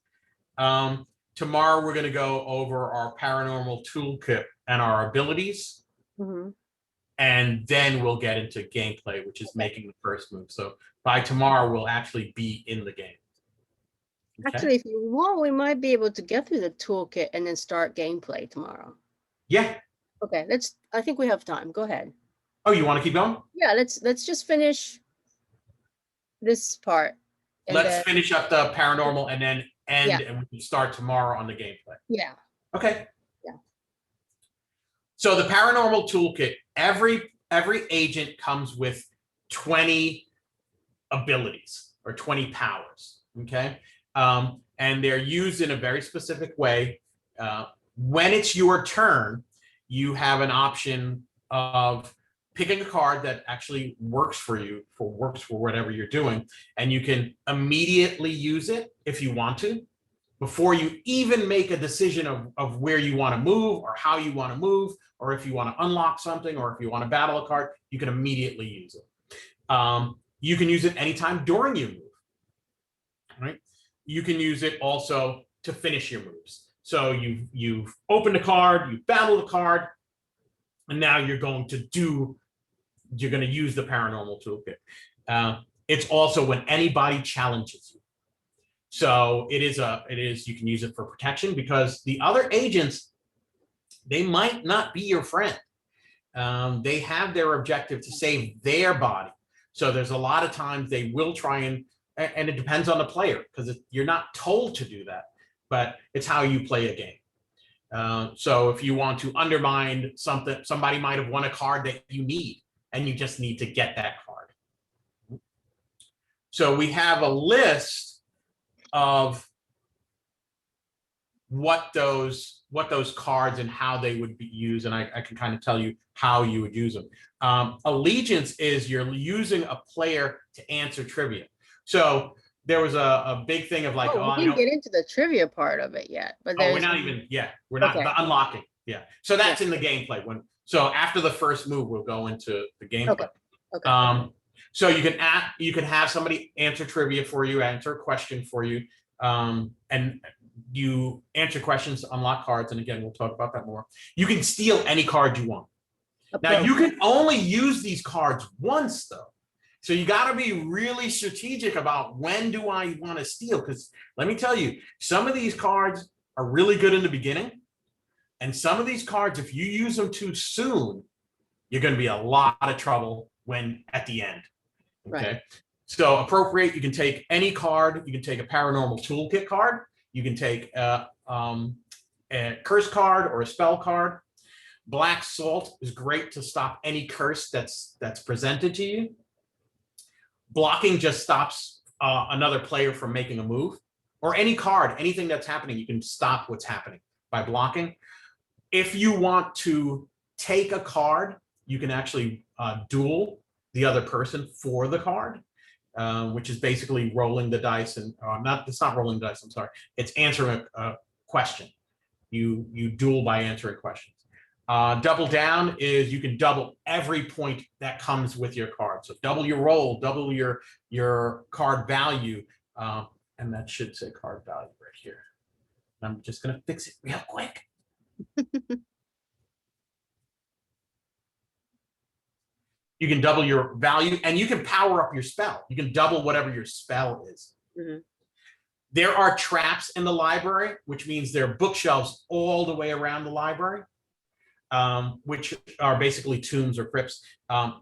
tomorrow we're going to go over our paranormal toolkit and our abilities. And then we'll get into gameplay, which is making the first move. So by tomorrow, we'll actually be in the game. Okay? Actually, if you want, we might be able to get through the toolkit and then start gameplay tomorrow. Yeah. Okay, I think we have time. Go ahead. Oh, you want to keep going? Yeah, let's just finish this part. Let's finish up the paranormal and then end, and we can start tomorrow on the gameplay. Yeah. Okay. Yeah. So the paranormal toolkit, every agent comes with 20 abilities or 20 powers. Okay. And they're used in a very specific way. When it's your turn, you have an option of picking a card that actually works for you, works for whatever you're doing, and you can immediately use it if you want to, before you even make a decision of where you want to move or how you want to move, or if you want to unlock something, or if you want to battle a card, you can immediately use it. You can use it anytime during your move, right? You can use it also to finish your moves. So you've opened a card, you've battled a card, and now you're going to use the paranormal toolkit. It's also when anybody challenges you. So you can use it for protection, because the other agents, they might not be your friend. They have their objective to save their body. So there's a lot of times they will try and it depends on the player, because you're not told to do that, but it's how you play a game. So if you want to undermine something, somebody might have won a card that you need, and you just need to get that card. So we have a list of what those cards and how they would be used, and I can kind of tell you how you would use them. Allegiance is you're using a player to answer trivia. So there was a big thing of like, we didn't get into the trivia part of it yet, but we're not okay. The unlocking. Yeah, so that's in the gameplay. So after the first move, we'll go into the gameplay. Okay. So you can have somebody answer trivia for you, answer a question for you, and you answer questions to unlock cards. And again, we'll talk about that more. You can steal any card you want. Now, you can only use these cards once, though. So you got to be really strategic about when do I want to steal, because let me tell you, some of these cards are really good in the beginning, and some of these cards, if you use them too soon, you're going to be a lot of trouble when at the end. Okay. Right. So appropriate, you can take any card. You can take a paranormal toolkit card. You can take a curse card or a spell card. Black salt is great to stop any curse that's presented to you. Blocking just stops another player from making a move, or any card, anything that's happening, you can stop what's happening by blocking. If you want to take a card, you can actually duel the other person for the card, which is basically rolling the dice, and it's not rolling the dice, I'm sorry. It's answering a question. You duel by answering questions. Double down is you can double every point that comes with your card. So double your roll, double your card value, and that should say card value right here. I'm just gonna fix it real quick. You can double your value, and you can power up your spell. You can double whatever your spell is. Mm-hmm. There are traps in the library, which means there are bookshelves all the way around the library, which are basically tombs or crypts.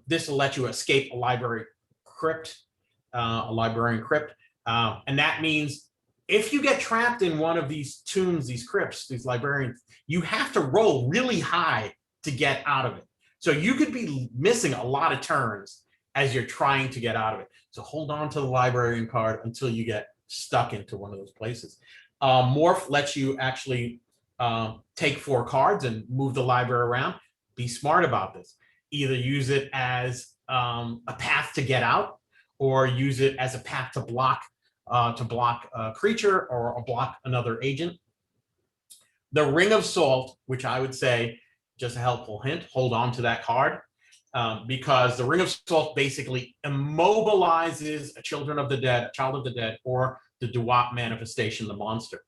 This will let you escape a library crypt, a librarian crypt. And that means if you get trapped in one of these tombs, these crypts, these librarians, you have to roll really high to get out of it. So you could be missing a lot of turns as you're trying to get out of it. So hold on to the librarian card until you get stuck into one of those places. Morph lets you actually take 4 cards and move the library around. Be smart about this. Either use it as a path to get out, or use it as a path to block a creature or block another agent. The Ring of Salt, which I would say, just a helpful hint, hold on to that card, because the Ring of Salt basically immobilizes a child of the dead, or the Dewap manifestation, the monster.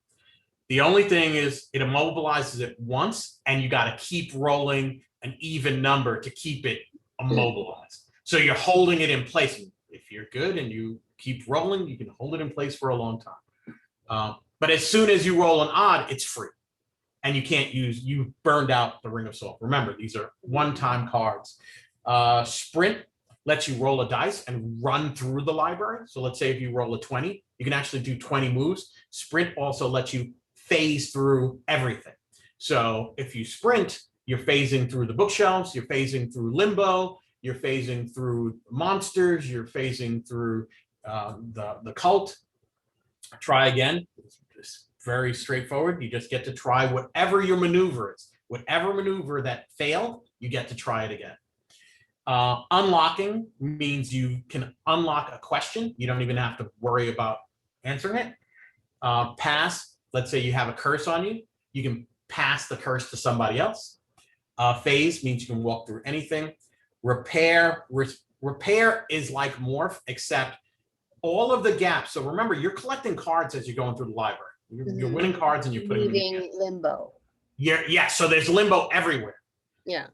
The only thing is it immobilizes it once, and you got to keep rolling an even number to keep it immobilized. So you're holding it in place. If you're good and you keep rolling, you can hold it in place for a long time. But as soon as you roll an odd, it's free. And you burned out the Ring of Salt. Remember, these are one-time cards. Sprint lets you roll a dice and run through the library. So let's say if you roll a 20, you can actually do 20 moves. Sprint also lets you phase through everything. So if you sprint, you're phasing through the bookshelves, you're phasing through limbo, you're phasing through monsters, you're phasing through the cult. Try again. It's very straightforward. You just get to try whatever your maneuver is. Whatever maneuver that failed, you get to try it again. Unlocking means you can unlock a question. You don't even have to worry about answering it. Pass, let's say you have a curse on you. You can pass the curse to somebody else. Phase means you can walk through anything. Repair is like morph, except all of the gaps. So remember, you're collecting cards as you're going through the library. You're winning cards and you're putting them in. Leaving limbo. Yeah, so there's limbo everywhere. Yeah.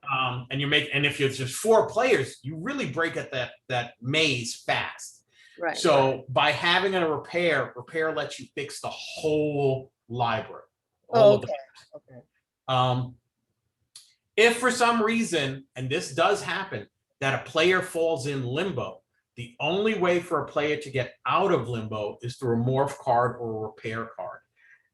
And if it's just 4 players, you really break at that maze fast. Right. So by having a repair lets you fix the whole library. Okay. If for some reason, and this does happen, that a player falls in limbo, the only way for a player to get out of limbo is through a morph card or a repair card.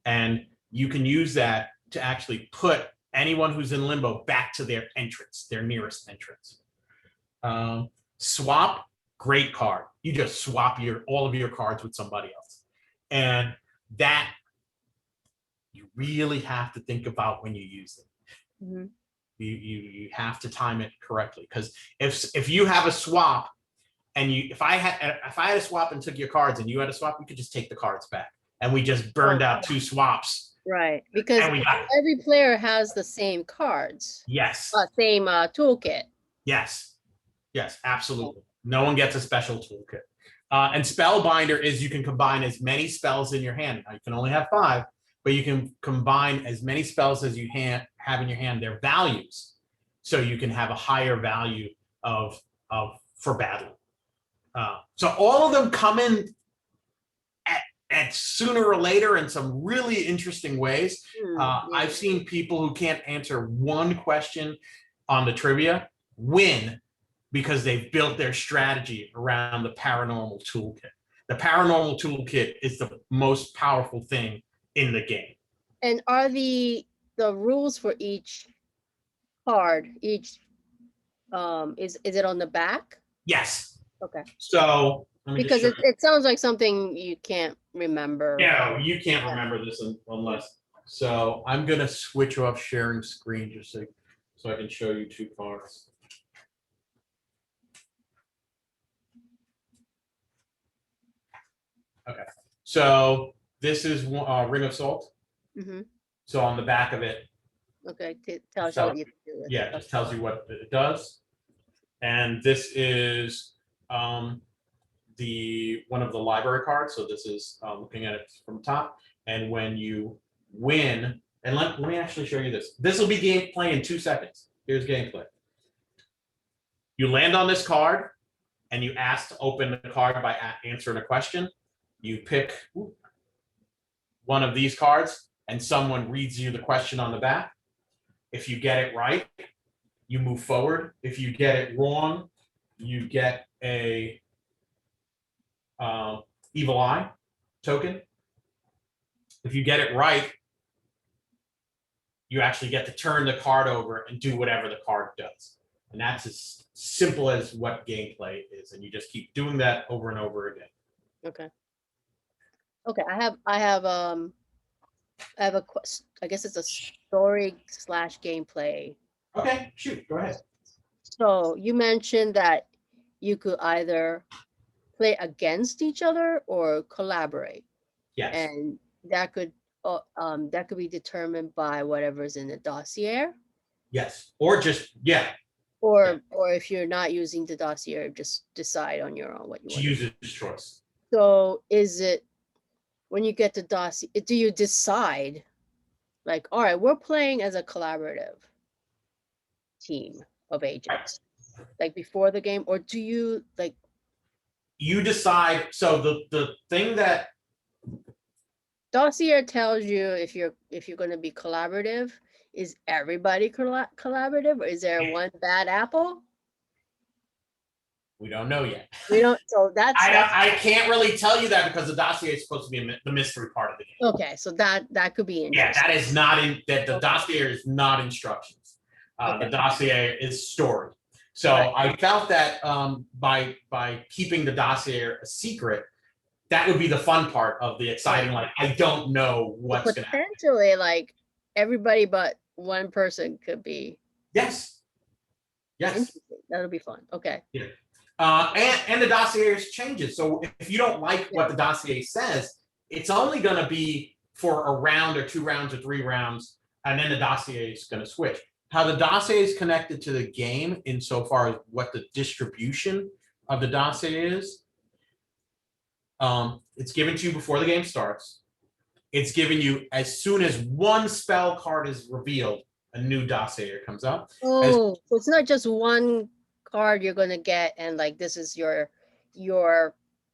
And you can use that to actually put anyone who's in limbo back to their entrance, their nearest entrance. Swap, great card. You just swap all of your cards with somebody else. And that you really have to think about when you use it. Mm-hmm. You have to time it correctly, because if you have a swap and if I had a swap and took your cards and you had a swap, we could just take the cards back, and we just burned out 2 swaps. Right, because every player has the same cards. Yes. Same toolkit. Yes, absolutely. No one gets a special toolkit. And Spellbinder is you can combine as many spells in your hand. Now, you can only have 5, but you can combine as many spells as you have in your hand, their values, so you can have a higher value for battle. So all of them come in at sooner or later in some really interesting ways. I've seen people who can't answer one question on the trivia win because they've built their strategy around the paranormal toolkit. The paranormal toolkit is the most powerful thing in the game. And are the rules for each card, is it on the back? Yes. Okay. So because it sounds like something you can't remember. No, you can't remember this unless. So I'm gonna switch off sharing screen just so I can show you 2 cards. Okay. So this is Ring of Salt. Mm-hmm. So on the back of it. Okay, tells you what you can do with it. Yeah, it just tells you what it does. And this is one of the library cards. So this is looking at it from top. And when you win, and let me actually show you this. This will be gameplay in 2 seconds. Here's gameplay. You land on this card, and you ask to open the card by answering a question. You pick one of these cards, and someone reads you the question on the back. If you get it right, you move forward. If you get it wrong, you get a evil eye token. If you get it right, you actually get to turn the card over and do whatever the card does. And that's as simple as what gameplay is. And you just keep doing that over and over again. Okay. Okay, I guess it's a story / gameplay. Okay, shoot, go ahead. So you mentioned that you could either play against each other or collaborate. Yes. And that could be determined by whatever's in the dossier. Yes. Or just Or if you're not using the dossier, just decide on your own what you want. Use his choice. So is it when you get the dossier, do you decide like, all right, we're playing as a collaborative team of agents, like before the game, or do you like? You decide. So the thing that dossier tells you if you're going to be collaborative, is everybody collaborative, or is there one bad apple? We don't know yet. We don't. So I can't really tell you that because the dossier is supposed to be the mystery part of the game. Okay, so that could be interesting. Yeah, that is not the dossier is not instructions. The dossier is story. So I felt that by keeping the dossier a secret, that would be the fun part of the exciting. Like, I don't know what's going to happen. Potentially, like everybody but one person could be. Yes. Yes. Interesting. That'll be fun. Okay. Yeah. And the dossier changes. So if you don't like what the dossier says, it's only going to be for a round or 2 rounds or 3 rounds, and then the dossier is going to switch. How the dossier is connected to the game insofar as what the distribution of the dossier is, it's given to you before the game starts. It's given you as soon as one spell card is revealed, a new dossier comes up. Oh, so it's not just one card you're gonna get, and like this is your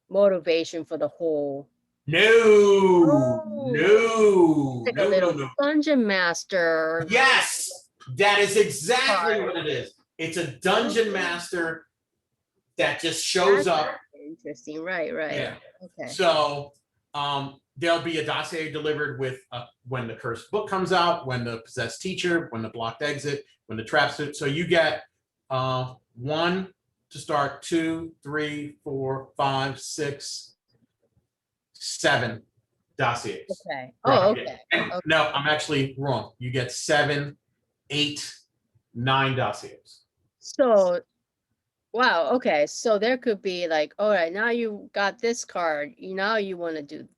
motivation for the whole. No, Oh, like a no, little no. dungeon master. Yes, that is exactly Card. what it is. It's a dungeon master that just shows up. Interesting. Right. Yeah. Okay. So there'll be a dossier delivered with when the cursed book comes out, when the possessed teacher, when the blocked exit, when the trap suit. So you get 1 to start, 2, 3, 4, 5, 6, 7 dossiers. Okay. Oh, okay. And no, I'm actually wrong. You get 7, 8, 9 dossiers. So, wow. Okay. So there could be like, all right, now you got this card. Now you want to do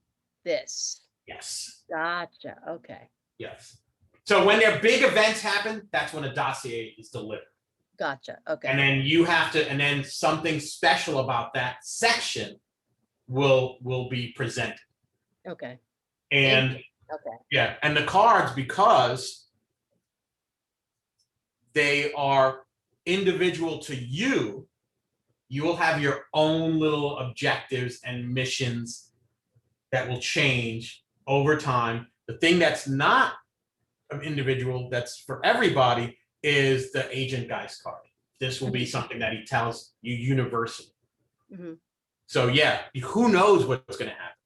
this. Yes. Gotcha. Okay. Yes. So when their big events happen, that's when a dossier is delivered. Gotcha. Okay. And then you have to, and then something special about that section will be presented. Okay. And okay. Yeah, and the cards, because they are individual to you, you will have your own little objectives and missions that will change over time. The thing that's not an individual, that's for everybody, is the Agent Geist card. This will be something that he tells you universally. Mm-hmm. So yeah, who knows what's going to happen?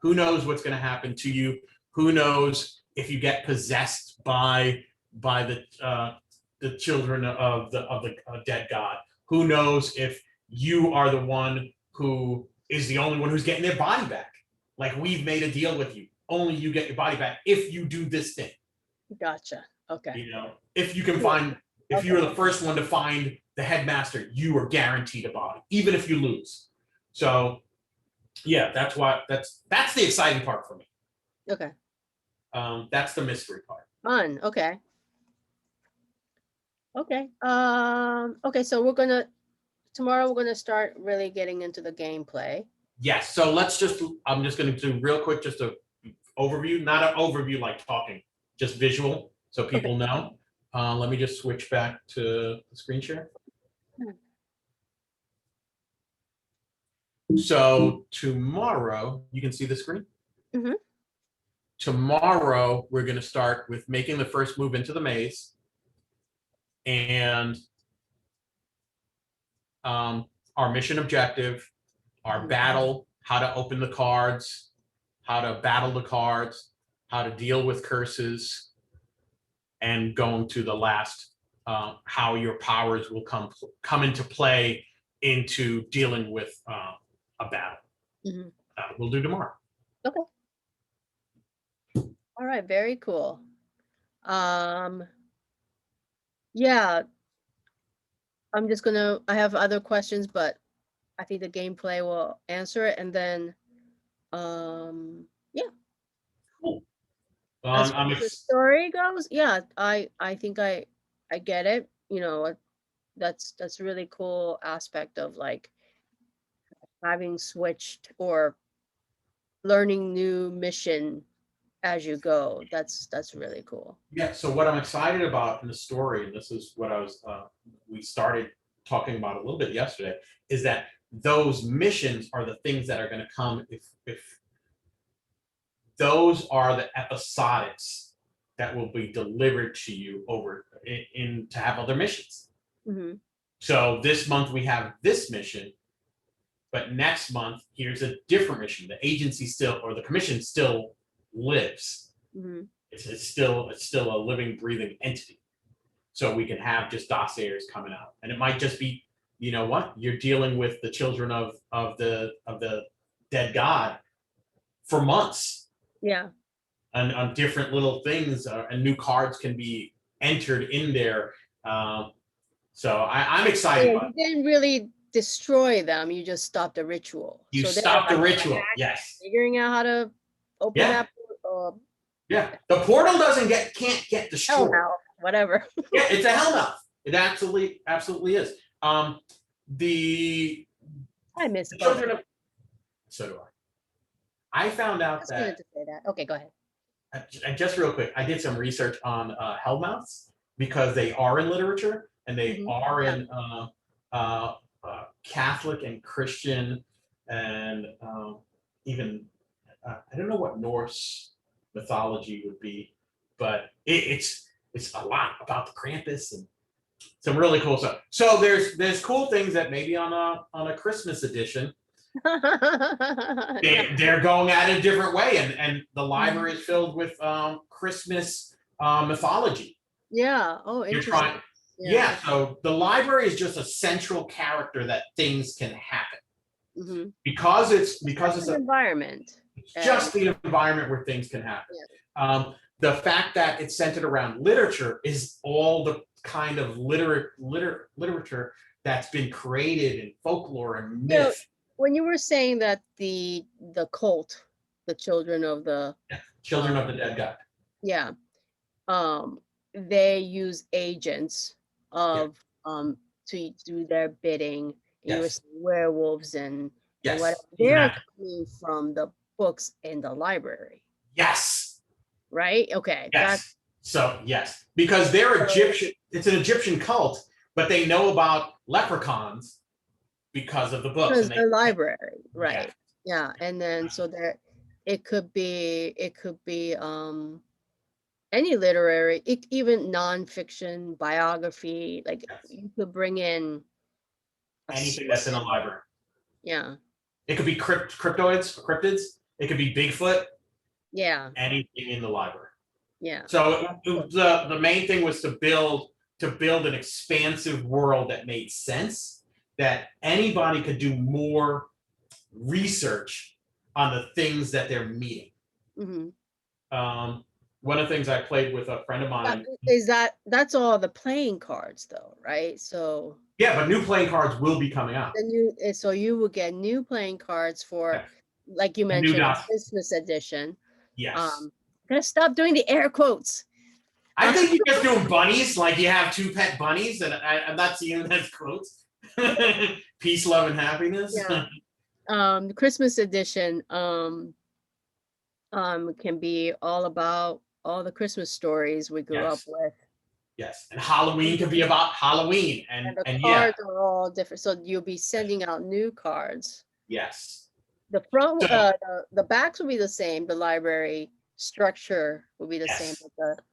Who knows what's going to happen to you? Who knows if you get possessed by the children of the dead god? Who knows if you are the one who is the only one who's getting their body back? Like, we've made a deal with you. Only you get your body back if you do this thing. Gotcha. Okay. If you can find, if you're the first one to find the headmaster, you are guaranteed a body, even if you lose. So yeah, that's the exciting part for me. Okay. That's the mystery part. Fun. Okay. Okay. Okay. So tomorrow we're gonna start really getting into the gameplay. Yes. So I'm just going to do real quick, just a overview, not an overview like talking, just visual, so people know. Let me just switch back to the screen share. So tomorrow, you can see the screen? Mm-hmm. Tomorrow, we're going to start with making the first move into the maze. And our mission objective, our battle, how to open the cards, how to battle the cards, how to deal with curses, and going to the last, how your powers will come into play into dealing with a battle. Mm-hmm. We'll do tomorrow. Okay. All right. Very cool. Yeah. I have other questions, but I think the gameplay will answer it, and then, yeah. Cool. As far as the story goes, yeah, I think I get it. That's really cool aspect of like having switched or learning new mission as you go. That's really cool. Yeah. So what I'm excited about in the story, and this is what we started talking about a little bit yesterday, is that those missions are the things that are going to come if those are the episodics that will be delivered to you over to have other missions. Mm-hmm. So this month we have this mission, but next month here's a different mission. The agency or the commission still lives. Mm-hmm. It's still a living, breathing entity. So we can have just dossiers coming out, and it might just be, you're dealing with the children of the dead god for months. Yeah. And on different little things, and new cards can be entered in there. So I'm excited Yeah, about you it. didn't really destroy them, you just stopped the ritual. You So they're stop the like ritual. Yes. figuring out how to open Yeah. that Yeah. The portal can't get hell destroyed. no, whatever. Yeah, it's a hellmouth. It absolutely is. The I miss bubble. children of so do I found I out just wanted that to say that. Okay, go ahead. just real quick, I did some research on hellmouths because they are in literature and they are Yeah. in Catholic and Christian and even I don't know what Norse mythology would be, but it's a lot about the Krampus and some really cool stuff. So there's cool things that maybe on a Christmas edition Yeah. they're going at it a different way, and the Mhm. library is filled with Christmas mythology. Yeah. Oh, You're interesting. trying, Yeah. yeah. So the library is just a central character that things can happen Mm-hmm. because it's An environment. And just the environment where things can happen. yeah. The fact that it's centered around literature is all the kind of literature that's been created in folklore and You know, myth. when you were saying that the cult, the children of the Children um of the Dead God. yeah, they use agents Yeah. of to do their bidding. And you were Yes. saying werewolves and whatever. Yes. Even They're after. coming from the books in the library, Yes. right? Okay, that's Yes. So yes, because they're Egyptian. It's an Egyptian cult, but they know about leprechauns because of the books, because and the they library, yeah. right? Yeah, and then so there, it could be any literary, even nonfiction, biography. Like Yes. you could bring in a Anything that's in a story. library. Yeah, It could be cryptids. It could be Bigfoot. yeah, Anything in the library. yeah. So That's cool. the main thing was to build an expansive world that made sense, that anybody could do more research on the things that they're meeting. Mhm. Um, One of the things I played with a friend of That mine. is that's all the playing cards though, right? So Yeah, but new playing cards will be coming out. so you will get new playing cards for, Yeah. like you A new mentioned, the DOS. Christmas edition. Yes. Um, Gonna stop doing the air quotes. I think you're just doing bunnies, like you have two pet bunnies, and I'm not seeing them as quotes. Peace, love, and happiness. Yeah. The Christmas edition can be all about all the Christmas stories we grew up Yes. with. Yes. And Halloween could be about Halloween. And And the and yeah. cards are all different. So you'll be sending out new cards. Yes. The front, So the backs will be the same. The library structure will be the same, yes. but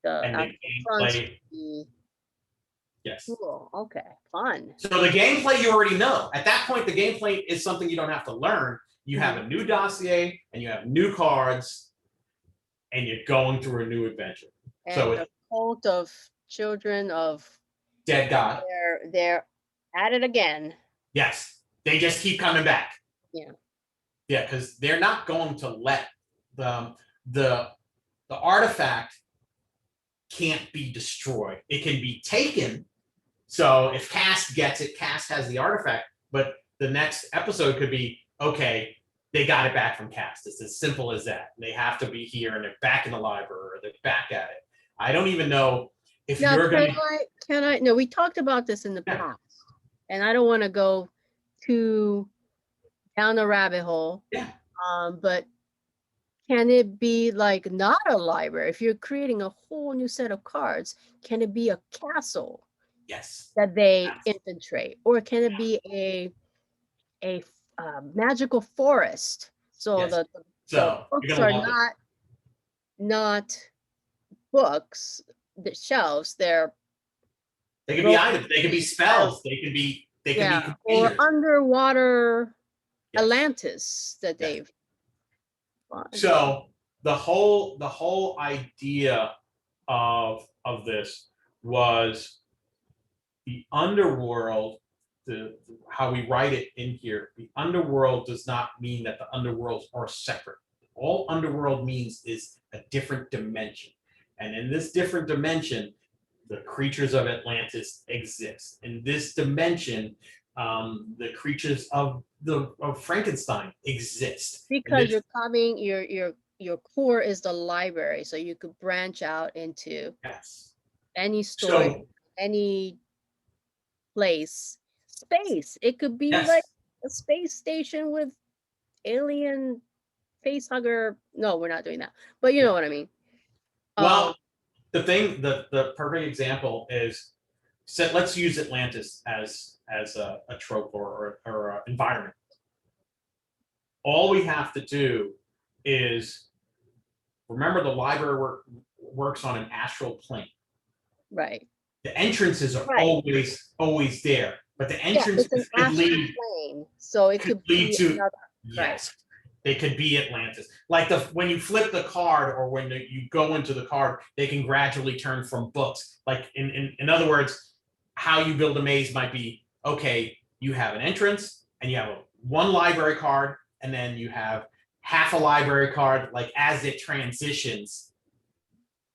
the And the actual fronts will gameplay. be Yes. cool. Okay, fun. So the gameplay you already know. At that point, the gameplay is something you don't have to learn. You have Mhm. a new dossier and you have new cards and you're going through a new adventure. So And it's the cult of children of Dead God. they're at it again. Yes. They just keep coming back. Yeah. Yeah, because they're not going to let the the the artifact can't be destroyed. It can be taken. So if Cast gets it, Cast has the artifact. But the next episode could be, okay, they got it back from Cast. It's as simple as that. They have to be here and they're back in the library or they're back at it. I don't even know if Now, you're gonna. can I? No, we talked about this in the Yeah. past, and I don't want to go too down the rabbit hole. Yeah. But can it be like not a library? If you're creating a whole new set of cards, can it be a castle Yes. that they infiltrate, or can it be a magical forest? So Yes. the So you're books gonna are love it. not books, the shelves. They're They can be ropes, items. They can be spells. They can be. They can be or containers. underwater Yes. Atlantis that Yes. they've So the whole idea of this was the underworld. How we write it in here, the underworld does not mean that the underworlds are separate. All underworld means is a different dimension, and in this different dimension, the creatures of Atlantis exist. In this dimension, the creatures of Frankenstein exist. Because you're coming, your core is the library, so you could branch out into Yes. any story, So any place, space. It could be yes. like a space station with alien face hugger. No, we're not doing that. But you know what I mean. Well, the perfect example is, so let's use Atlantis as a trope or an environment. All we have to do is remember the library works on an astral plane. Right. The entrances are Right. always there, but the Yeah, entrances it's an could astral lead plane, so it could be to another. Right. yes. They could be Atlantis. Like when you flip the card or when you go into the card, they can gradually turn from books. Like in other words, how you build a maze might be, okay, you have an entrance and you have one library card, and then you have half a library card, like as it transitions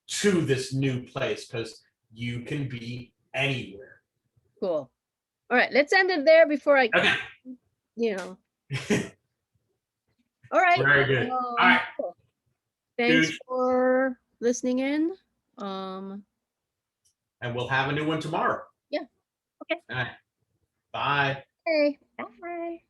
to this new place, because you can be anywhere. Cool. All right, let's end it there before I, Okay. you know. All right. Very good. All right. Cool. Thanks Dude. for listening in. And we'll have a new one tomorrow. Yeah. Okay. All right. Bye. Hey. Bye.